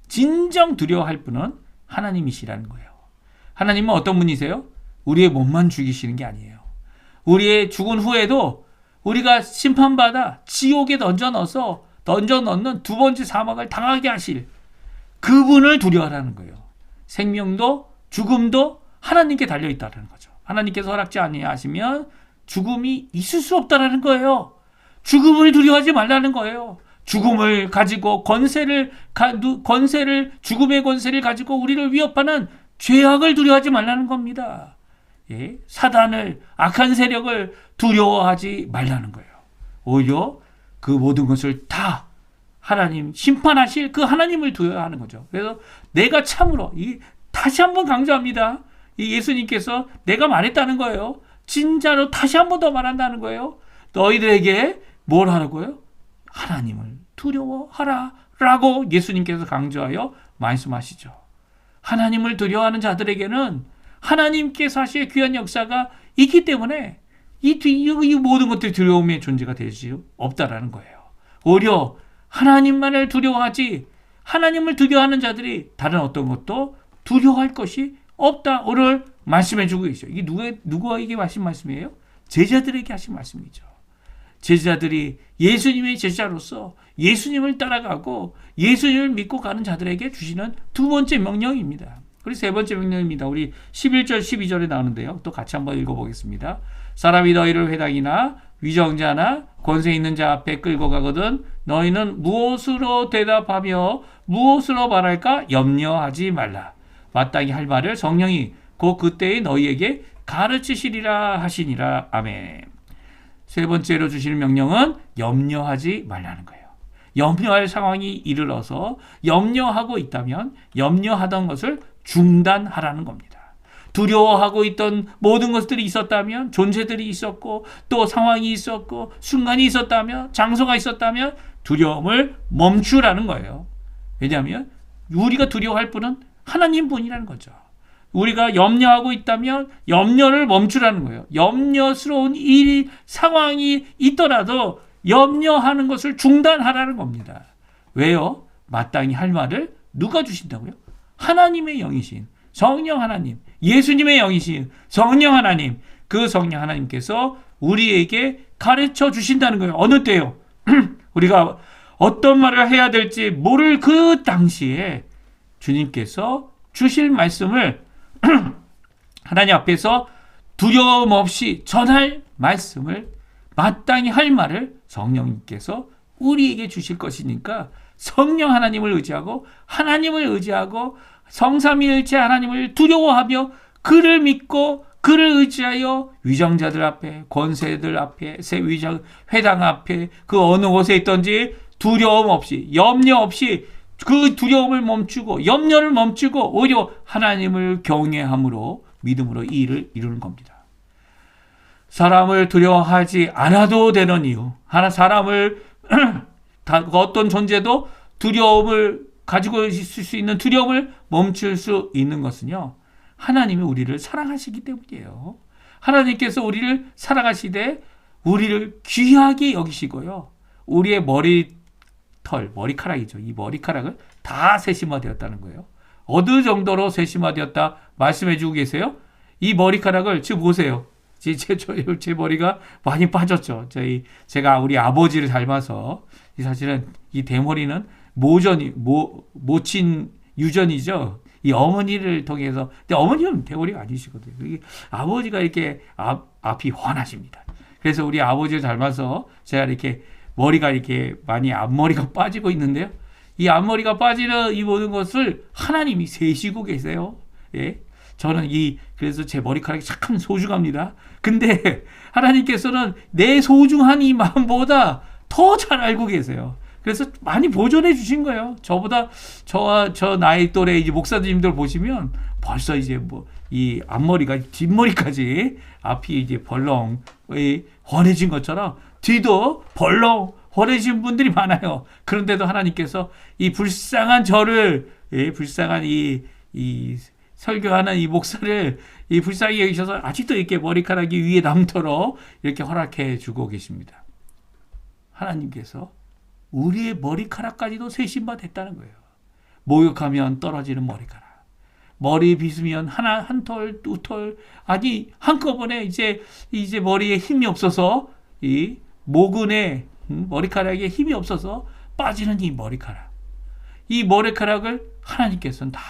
진정 두려워할 분은 하나님이시라는 거예요. 하나님은 어떤 분이세요? 우리의 몸만 죽이시는 게 아니에요. 우리의 죽은 후에도 우리가 심판받아 지옥에 던져 넣는 두 번째 사망을 당하게 하실 그분을 두려워하라는 거예요. 생명도 죽음도 하나님께 달려있다는 거죠. 하나님께서 허락지 아니하시면 죽음이 있을 수 없다는 거예요. 죽음을 두려워하지 말라는 거예요. 죽음을 가지고 죽음의 권세를 가지고 우리를 위협하는 죄악을 두려워하지 말라는 겁니다. 예? 사단을, 악한 세력을 두려워하지 말라는 거예요. 오히려 그 모든 것을 다 하나님, 심판하실 그 하나님을 두려워하는 거죠. 그래서 내가 참으로, 다시 한번 강조합니다. 이 예수님께서 내가 말했다는 거예요. 진짜로 다시 한번 더 말한다는 거예요. 너희들에게 뭘 하라고요? 하나님을 두려워하라 라고 예수님께서 강조하여 말씀하시죠. 하나님을 두려워하는 자들에게는 하나님께서 하실 귀한 역사가 있기 때문에 이 모든 것들이 두려움의 존재가 될 수 없다라는 거예요. 오히려 하나님만을 두려워하지, 하나님을 두려워하는 자들이 다른 어떤 것도 두려워할 것이 없다. 오늘 말씀해 주고 계시죠. 이게 누구에게 하신 말씀이에요? 제자들에게 하신 말씀이죠. 제자들이 예수님의 제자로서 예수님을 따라가고 예수님을 믿고 가는 자들에게 주시는 두 번째 명령입니다. 그리고 세 번째 명령입니다. 우리 11절 12절에 나오는데요. 또 같이 한번 읽어보겠습니다. 사람이 너희를 회당이나 위정자나 권세 있는 자 앞에 끌고 가거든 너희는 무엇으로 대답하며 무엇으로 말할까 염려하지 말라. 마땅히 할 말을 성령이 곧 그때에 너희에게 가르치시리라 하시니라. 아멘. 세 번째로 주시는 명령은 염려하지 말라는 거예요. 염려할 상황이 이르러서 염려하고 있다면 염려하던 것을 중단하라는 겁니다. 두려워하고 있던 모든 것들이 있었다면, 존재들이 있었고 또 상황이 있었고 순간이 있었다면, 장소가 있었다면 두려움을 멈추라는 거예요. 왜냐하면 우리가 두려워할 분은 하나님 분이라는 거죠. 우리가 염려하고 있다면 염려를 멈추라는 거예요. 염려스러운 일, 상황이 있더라도 염려하는 것을 중단하라는 겁니다. 왜요? 마땅히 할 말을 누가 주신다고요? 하나님의 영이신 성령 하나님, 예수님의 영이신 성령 하나님, 그 성령 하나님께서 우리에게 가르쳐 주신다는 거예요. 어느 때요? 우리가 어떤 말을 해야 될지 모를 그 당시에 주님께서 주실 말씀을 하나님 앞에서 두려움 없이 전할 말씀을, 마땅히 할 말을 성령님께서 우리에게 주실 것이니까 성령 하나님을 의지하고 하나님을 의지하고 성삼위일체 하나님을 두려워하며 그를 믿고 그를 의지하여 위정자들 앞에, 권세들 앞에, 회당 앞에, 그 어느 곳에 있든지 두려움 없이, 염려 없이 그 두려움을 멈추고 염려를 멈추고 오히려 하나님을 경외함으로 믿음으로 이 일을 이루는 겁니다. 사람을 두려워하지 않아도 되는 이유, 사람을 어떤 존재도 두려움을 가지고 있을 수 있는 두려움을 멈출 수 있는 것은요, 하나님이 우리를 사랑하시기 때문이에요. 하나님께서 우리를 사랑하시되 우리를 귀하게 여기시고요, 우리의 머리카락이죠. 이 머리카락을 다 세심화되었다는 거예요. 어느 정도로 세심화되었다 말씀해 주고 계세요? 이 머리카락을 지금 보세요. 제 머리가 많이 빠졌죠. 제가 우리 아버지를 닮아서, 사실은 이 대머리는 모친 유전이죠. 이 어머니를 통해서, 근데 어머니는 대머리가 아니시거든요. 아버지가 이렇게 앞이 환하십니다. 그래서 우리 아버지를 닮아서 제가 이렇게 머리가 이렇게 많이 앞머리가 빠지고 있는데요. 이 앞머리가 빠지는 이 모든 것을 하나님이 세시고 계세요. 예. 저는 그래서 제 머리카락이 참 소중합니다. 근데 하나님께서는 내 소중한 이 마음보다 더 잘 알고 계세요. 그래서 많이 보존해 주신 거예요. 저보다 저 나이 또래 이제 목사님들 보시면 벌써 이제 이 앞머리가 뒷머리까지 앞이 이제 벌렁 환해진 것처럼 뒤도 벌렁 환해진 분들이 많아요. 그런데도 하나님께서 이 불쌍한 저를, 불쌍한 이 설교하는 이 목사를 불쌍히 여기셔서 아직도 이렇게 머리카락이 위에 남도록 이렇게 허락해 주고 계십니다. 하나님께서 우리의 머리카락까지도 세심바 됐다는 거예요. 목욕하면 떨어지는 머리카락, 머리 빗으면 한 털, 두 털, 아니 한꺼번에 이제 머리에 힘이 없어서 이 모근에 머리카락에 힘이 없어서 빠지는 이 머리카락을 하나님께서는 다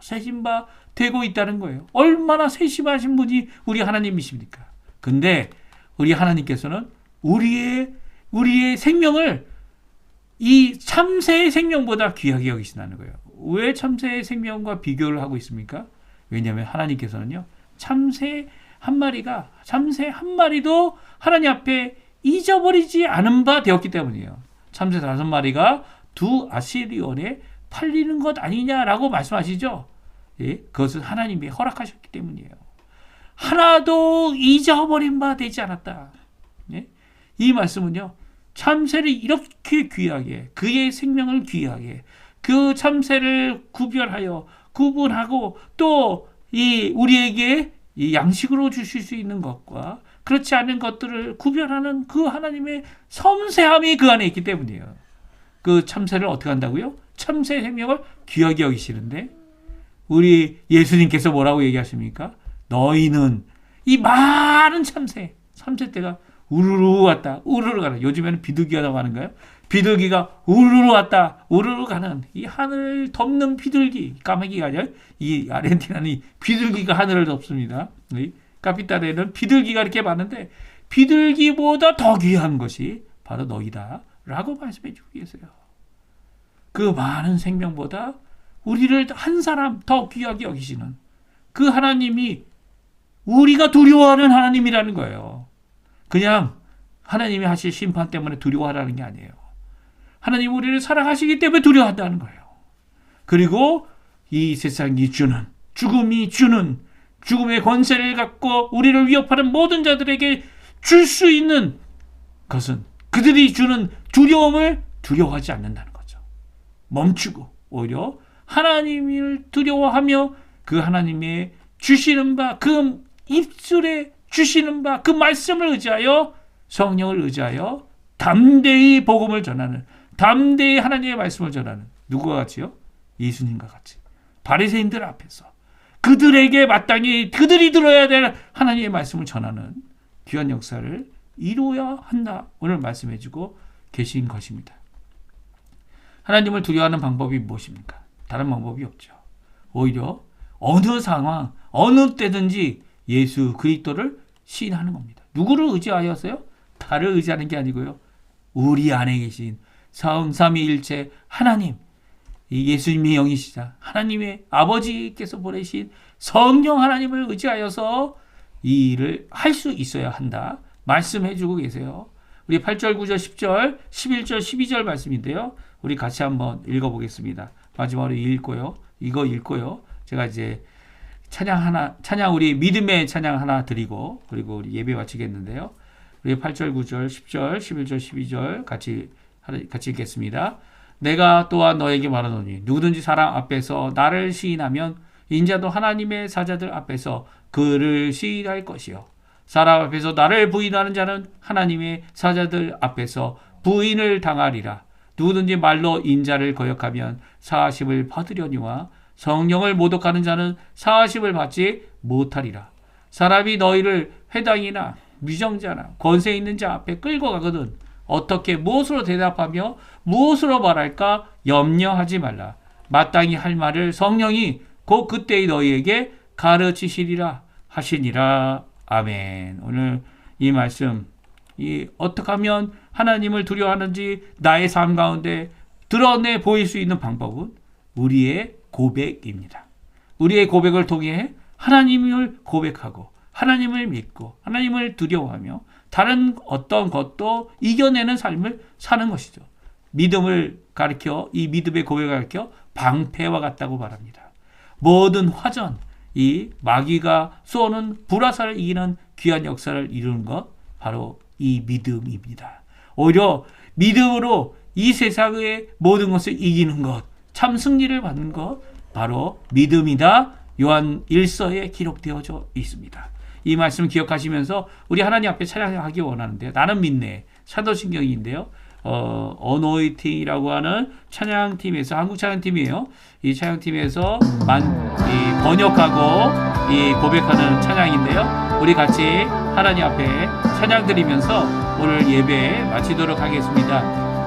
세심바 되고 있다는 거예요. 얼마나 세심하신 분이 우리 하나님이십니까? 근데 우리 하나님께서는 우리의 생명을 이 참새의 생명보다 귀하게 여기신다는 거예요. 왜 참새의 생명과 비교를 하고 있습니까? 왜냐하면 하나님께서는요, 참새 한 마리도 하나님 앞에 잊어버리지 않은 바 되었기 때문이에요. 참새 5마리가 두 아시리온에 팔리는 것 아니냐라고 말씀하시죠. 예? 그것은 하나님이 허락하셨기 때문이에요. 하나도 잊어버린 바 되지 않았다. 예? 이 말씀은요, 참새를 이렇게 귀하게, 그의 생명을 귀하게, 그 참새를 구분하고 또 우리에게 이 양식으로 주실 수 있는 것과 그렇지 않은 것들을 구별하는 그 하나님의 섬세함이 그 안에 있기 때문이에요. 그 참새를 어떻게 한다고요? 참새의 생명을 귀하게 여기시는데, 우리 예수님께서 뭐라고 얘기하십니까? 너희는 이 많은 참새떼가 우르르 왔다, 우르르 가는, 요즘에는 비둘기라고 하는가요? 비둘기가 우르르 왔다, 우르르 가는 이 하늘을 덮는 비둘기, 까마귀가 아니라 이 아르헨티나는 이 비둘기가 하늘을 덮습니다. 카피탈에는 비둘기가 이렇게 많은데 비둘기보다 더 귀한 것이 바로 너희다 라고 말씀해 주고 계세요. 그 많은 생명보다 우리를 한 사람 더 귀하게 여기시는 그 하나님이 우리가 두려워하는 하나님이라는 거예요. 그냥 하나님이 하실 심판 때문에 두려워하라는 게 아니에요. 하나님 우리를 사랑하시기 때문에 두려워한다는 거예요. 그리고 이 세상이 주는, 죽음이 주는, 죽음의 권세를 갖고 우리를 위협하는 모든 자들에게 줄 수 있는 것은 그들이 주는 두려움을 두려워하지 않는다는 거죠. 멈추고 오히려 하나님을 두려워하며 그 하나님의 주시는 바, 그 입술에 주시는 바, 그 말씀을 의지하여, 성령을 의지하여 담대히 복음을 전하는, 담대히 하나님의 말씀을 전하는, 누구와 같이요? 예수님과 같이 바리새인들 앞에서 그들에게 마땅히 그들이 들어야 될 하나님의 말씀을 전하는 귀한 역사를 이루어야 한다. 오늘 말씀해주고 계신 것입니다. 하나님을 두려워하는 방법이 무엇입니까? 다른 방법이 없죠. 오히려 어느 상황, 어느 때든지 예수 그리스도를 시인하는 겁니다. 누구를 의지하여서요? 다를 의지하는 게 아니고요. 우리 안에 계신 성삼위일체 하나님, 예수님의 영이시자 하나님의 아버지께서 보내신 성령 하나님을 의지하여서 이 일을 할 수 있어야 한다. 말씀해주고 계세요. 우리 8절, 9절, 10절, 11절, 12절 말씀인데요. 우리 같이 한번 읽어보겠습니다. 마지막으로 이거 읽고요. 제가 이제 찬양 우리 믿음의 찬양 하나 드리고 그리고 우리 예배 마치겠는데요. 우리 8절, 9절, 10절, 11절, 12절 같이 읽겠습니다. 내가 또한 너에게 말하노니 누구든지 사람 앞에서 나를 시인하면 인자도 하나님의 사자들 앞에서 그를 시인할 것이요 사람 앞에서 나를 부인하는 자는 하나님의 사자들 앞에서 부인을 당하리라. 누구든지 말로 인자를 거역하면 사하심을 받으려니와 성령을 모독하는 자는 사하심을 받지 못하리라. 사람이 너희를 회당이나 위정자나 권세 있는 자 앞에 끌고 가거든 어떻게 무엇으로 대답하며 무엇으로 말할까 염려하지 말라. 마땅히 할 말을 성령이 곧 그때의 너희에게 가르치시리라 하시니라. 아멘. 오늘 이 말씀 어떻게 하면 하나님을 두려워하는지 나의 삶 가운데 드러내 보일 수 있는 방법은 우리의 고백입니다. 우리의 고백을 통해 하나님을 고백하고 하나님을 믿고 하나님을 두려워하며 다른 어떤 것도 이겨내는 삶을 사는 것이죠. 믿음을 가르쳐 이 믿음의 고백을 가르쳐 방패와 같다고 말합니다. 모든 화전, 이 마귀가 쏘는 불화살을 이기는 귀한 역사를 이루는 것 바로 이 믿음입니다. 오히려 믿음으로 이 세상의 모든 것을 이기는 것, 참 승리를 받는 것 바로 믿음이다. 요한 1서에 기록되어져 있습니다. 이 말씀 기억하시면서 우리 하나님 앞에 찬양하기 원하는데요. 나는 믿네. 사도신경인데요. 어노이팅이라고 하는 찬양팀에서 한국 찬양팀이에요. 이 찬양팀에서 번역하고 고백하는 찬양인데요. 우리 같이 하나님 앞에 찬양 드리면서 오늘 예배 마치도록 하겠습니다.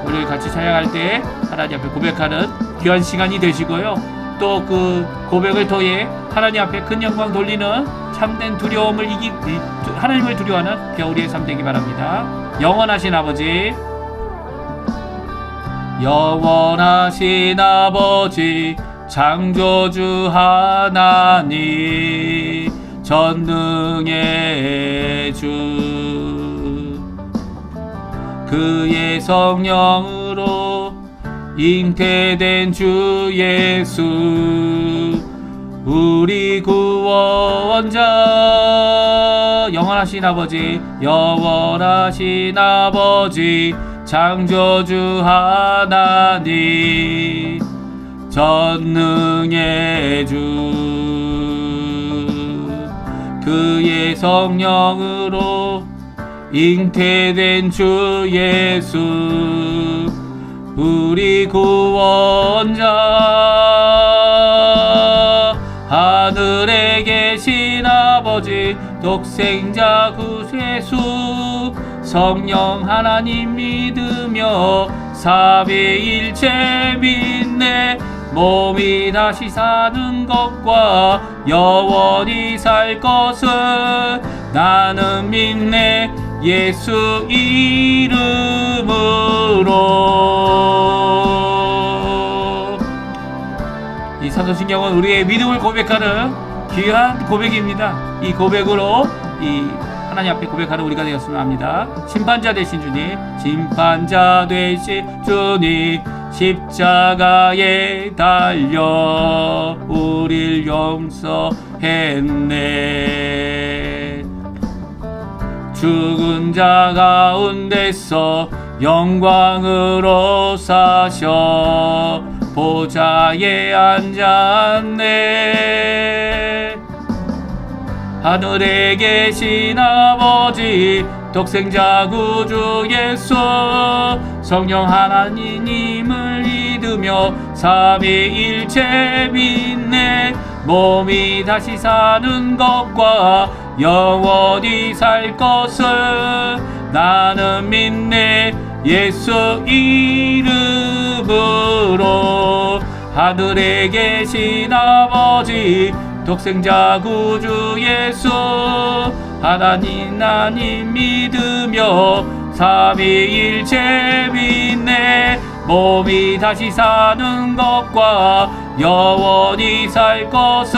오늘 같이 찬양할 때 하나님 앞에 고백하는 귀한 시간이 되시고요. 또 그 고백을 통해 하나님 앞에 큰 영광 돌리는 참된 두려움을 하나님을 두려워하는 우리의 삶 되기 바랍니다. 영원하신 아버지, 영원하신 아버지, 창조주 하나님, 전능의 주, 그의 성령으로 잉태된 주 예수, 우리 구원자, 영원하신 아버지, 영원하신 아버지, 창조주 하나님, 전능의 주, 그의 성령으로 잉태된 주 예수, 우리 구원자, 하늘에 계신 아버지, 독생자 구세주, 성령 하나님 믿으며 삼위일체 믿네. 몸이 다시 사는 것과 영원히 살 것을 나는 믿네. 예수 이름으로. 이 사도신경은 우리의 믿음을 고백하는 귀한 고백입니다. 이 고백으로 하나님 앞에 고백하는 우리가 되었으면 합니다. 심판자 되신 주님, 심판자 되신 주님, 십자가에 달려 우릴 용서했네. 죽은 자 가운데서 영광으로 사셔 보좌에 앉았네. 하늘에 계신 아버지 독생자 구주 예수 성령 하나님을 믿으며 삼위일체 믿네 몸이 다시 사는 것과 영원히 살 것을 나는 믿네 예수 이름으로 하늘에 계신 아버지 독생자 구주 예수 하나님 믿으며 삼위일체 믿네 몸이 다시 사는 것과 영원히 살 것을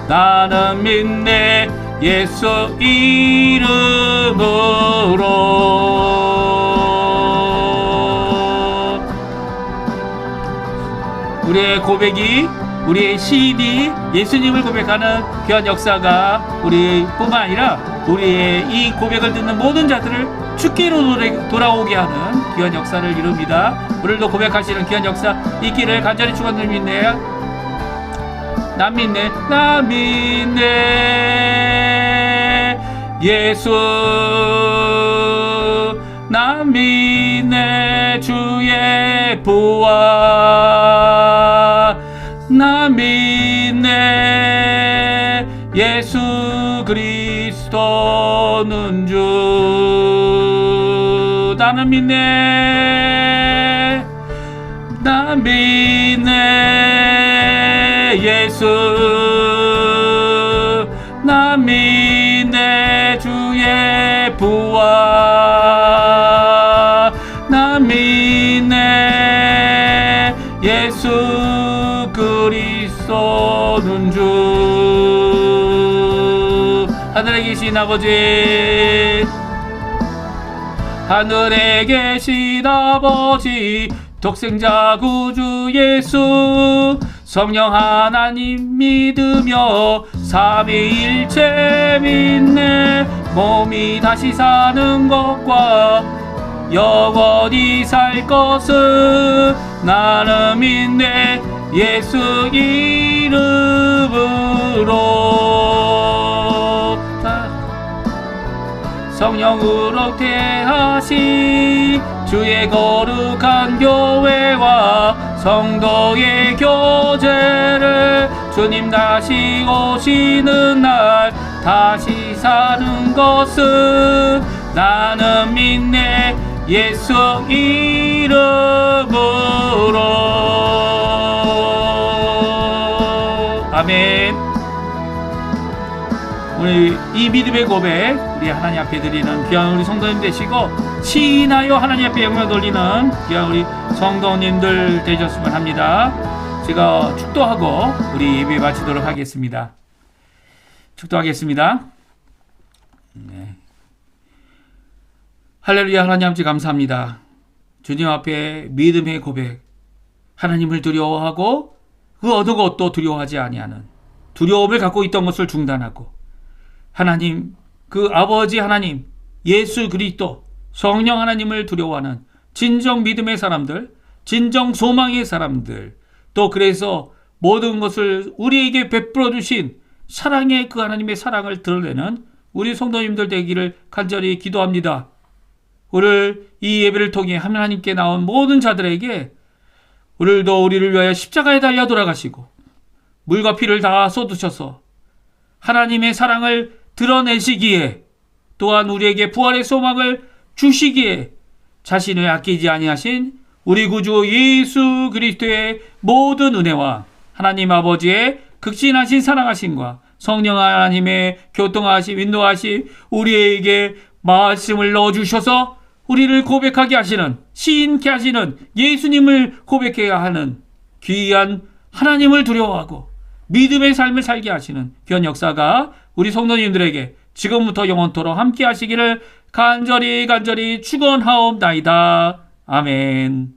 나는 믿네 예수 이름으로. 우리의 고백이 우리의 시인이 예수님을 고백하는 귀한 역사가 우리뿐만 아니라 우리의 이 고백을 듣는 모든 자들을 주께로 돌아오게 하는 귀한 역사를 이룹니다. 오늘도 고백하시는 귀한 역사 있기를 간절히 축원드립니다. 나 믿네 나 믿네 예수 나 믿네 주의 부활 나 믿네 예수 그리스도는 주 나는 믿네 나 믿네 예수 나 믿네 주의 부활 나 믿네 예수 그리스도는 주 하늘에 계신 아버지 하늘에 계신 아버지 독생자 구주 예수 성령 하나님 믿으며 삼위일체 믿네 몸이 다시 사는 것과 영원히 살 것을 나는 믿네 예수 이름으로 성령으로 태하신 주의 거룩한 교회와 성도의 교제를 주님 다시 오시는 날 다시 사는 것을 나는 믿네 예수 이름으로. 아멘. 우리 이 믿음의 고백 우리 하나님 앞에 드리는 귀한 우리 성도님 되시고 시인하여 하나님 앞에 영광 돌리는 귀한 우리 성도님들 되셨으면 합니다. 제가 축도하고 우리 예배 마치도록 하겠습니다. 축도하겠습니다. 네. 할렐루야. 하나님 아버지 감사합니다. 주님 앞에 믿음의 고백 하나님을 두려워하고 그 어느 것도 두려워하지 아니하는 두려움을 갖고 있던 것을 중단하고 하나님 그 아버지 하나님 예수 그리스도 성령 하나님을 두려워하는 진정 믿음의 사람들 진정 소망의 사람들 또 그래서 모든 것을 우리에게 베풀어 주신 사랑의 그 하나님의 사랑을 드러내는 우리 성도님들 되기를 간절히 기도합니다. 오늘 이 예배를 통해 하나님께 나온 모든 자들에게 오늘도 우리를 위하여 십자가에 달려 돌아가시고 물과 피를 다 쏟으셔서 하나님의 사랑을 드러내시기에 또한 우리에게 부활의 소망을 주시기에 자신을 아끼지 아니하신 우리 구주 예수 그리스도의 모든 은혜와 하나님 아버지의 극진하신 사랑하심과 성령 하나님의 교통하심 인도하심 우리에게 말씀을 넣어주셔서 우리를 고백하게 하시는 시인케 하시는 예수님을 고백해야 하는 귀한 하나님을 두려워하고 믿음의 삶을 살게 하시는 귀한 역사가 우리 성도님들에게 지금부터 영원토록 함께 하시기를 간절히 축원하옵나이다. 아멘.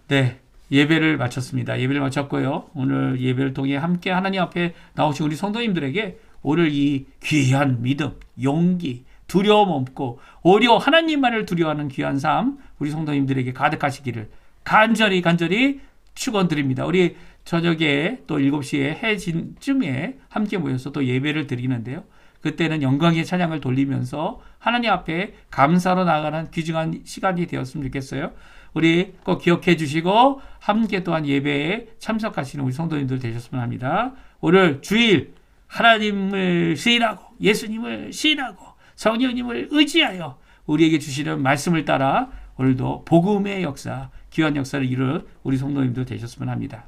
네, 예배를 마쳤습니다. 예배를 마쳤고요. 오늘 예배를 통해 함께 하나님 앞에 나오신 우리 성도님들에게 오늘 이 귀한 믿음, 용기, 두려움 없고 오히려 하나님만을 두려워하는 귀한 삶 우리 성도님들에게 가득하시기를 간절히 축원드립니다. 우리 저녁에 또 7시에 해진쯤에 함께 모여서 또 예배를 드리는데요. 그때는 영광의 찬양을 돌리면서 하나님 앞에 감사로 나아가는 귀중한 시간이 되었으면 좋겠어요. 우리 꼭 기억해 주시고 함께 또한 예배에 참석하시는 우리 성도님들 되셨으면 합니다. 오늘 주일 하나님을 시인하고 예수님을 시인하고 성령님을 의지하여 우리에게 주시는 말씀을 따라 오늘도 복음의 역사, 귀한 역사를 이룰 우리 성도님들 되셨으면 합니다.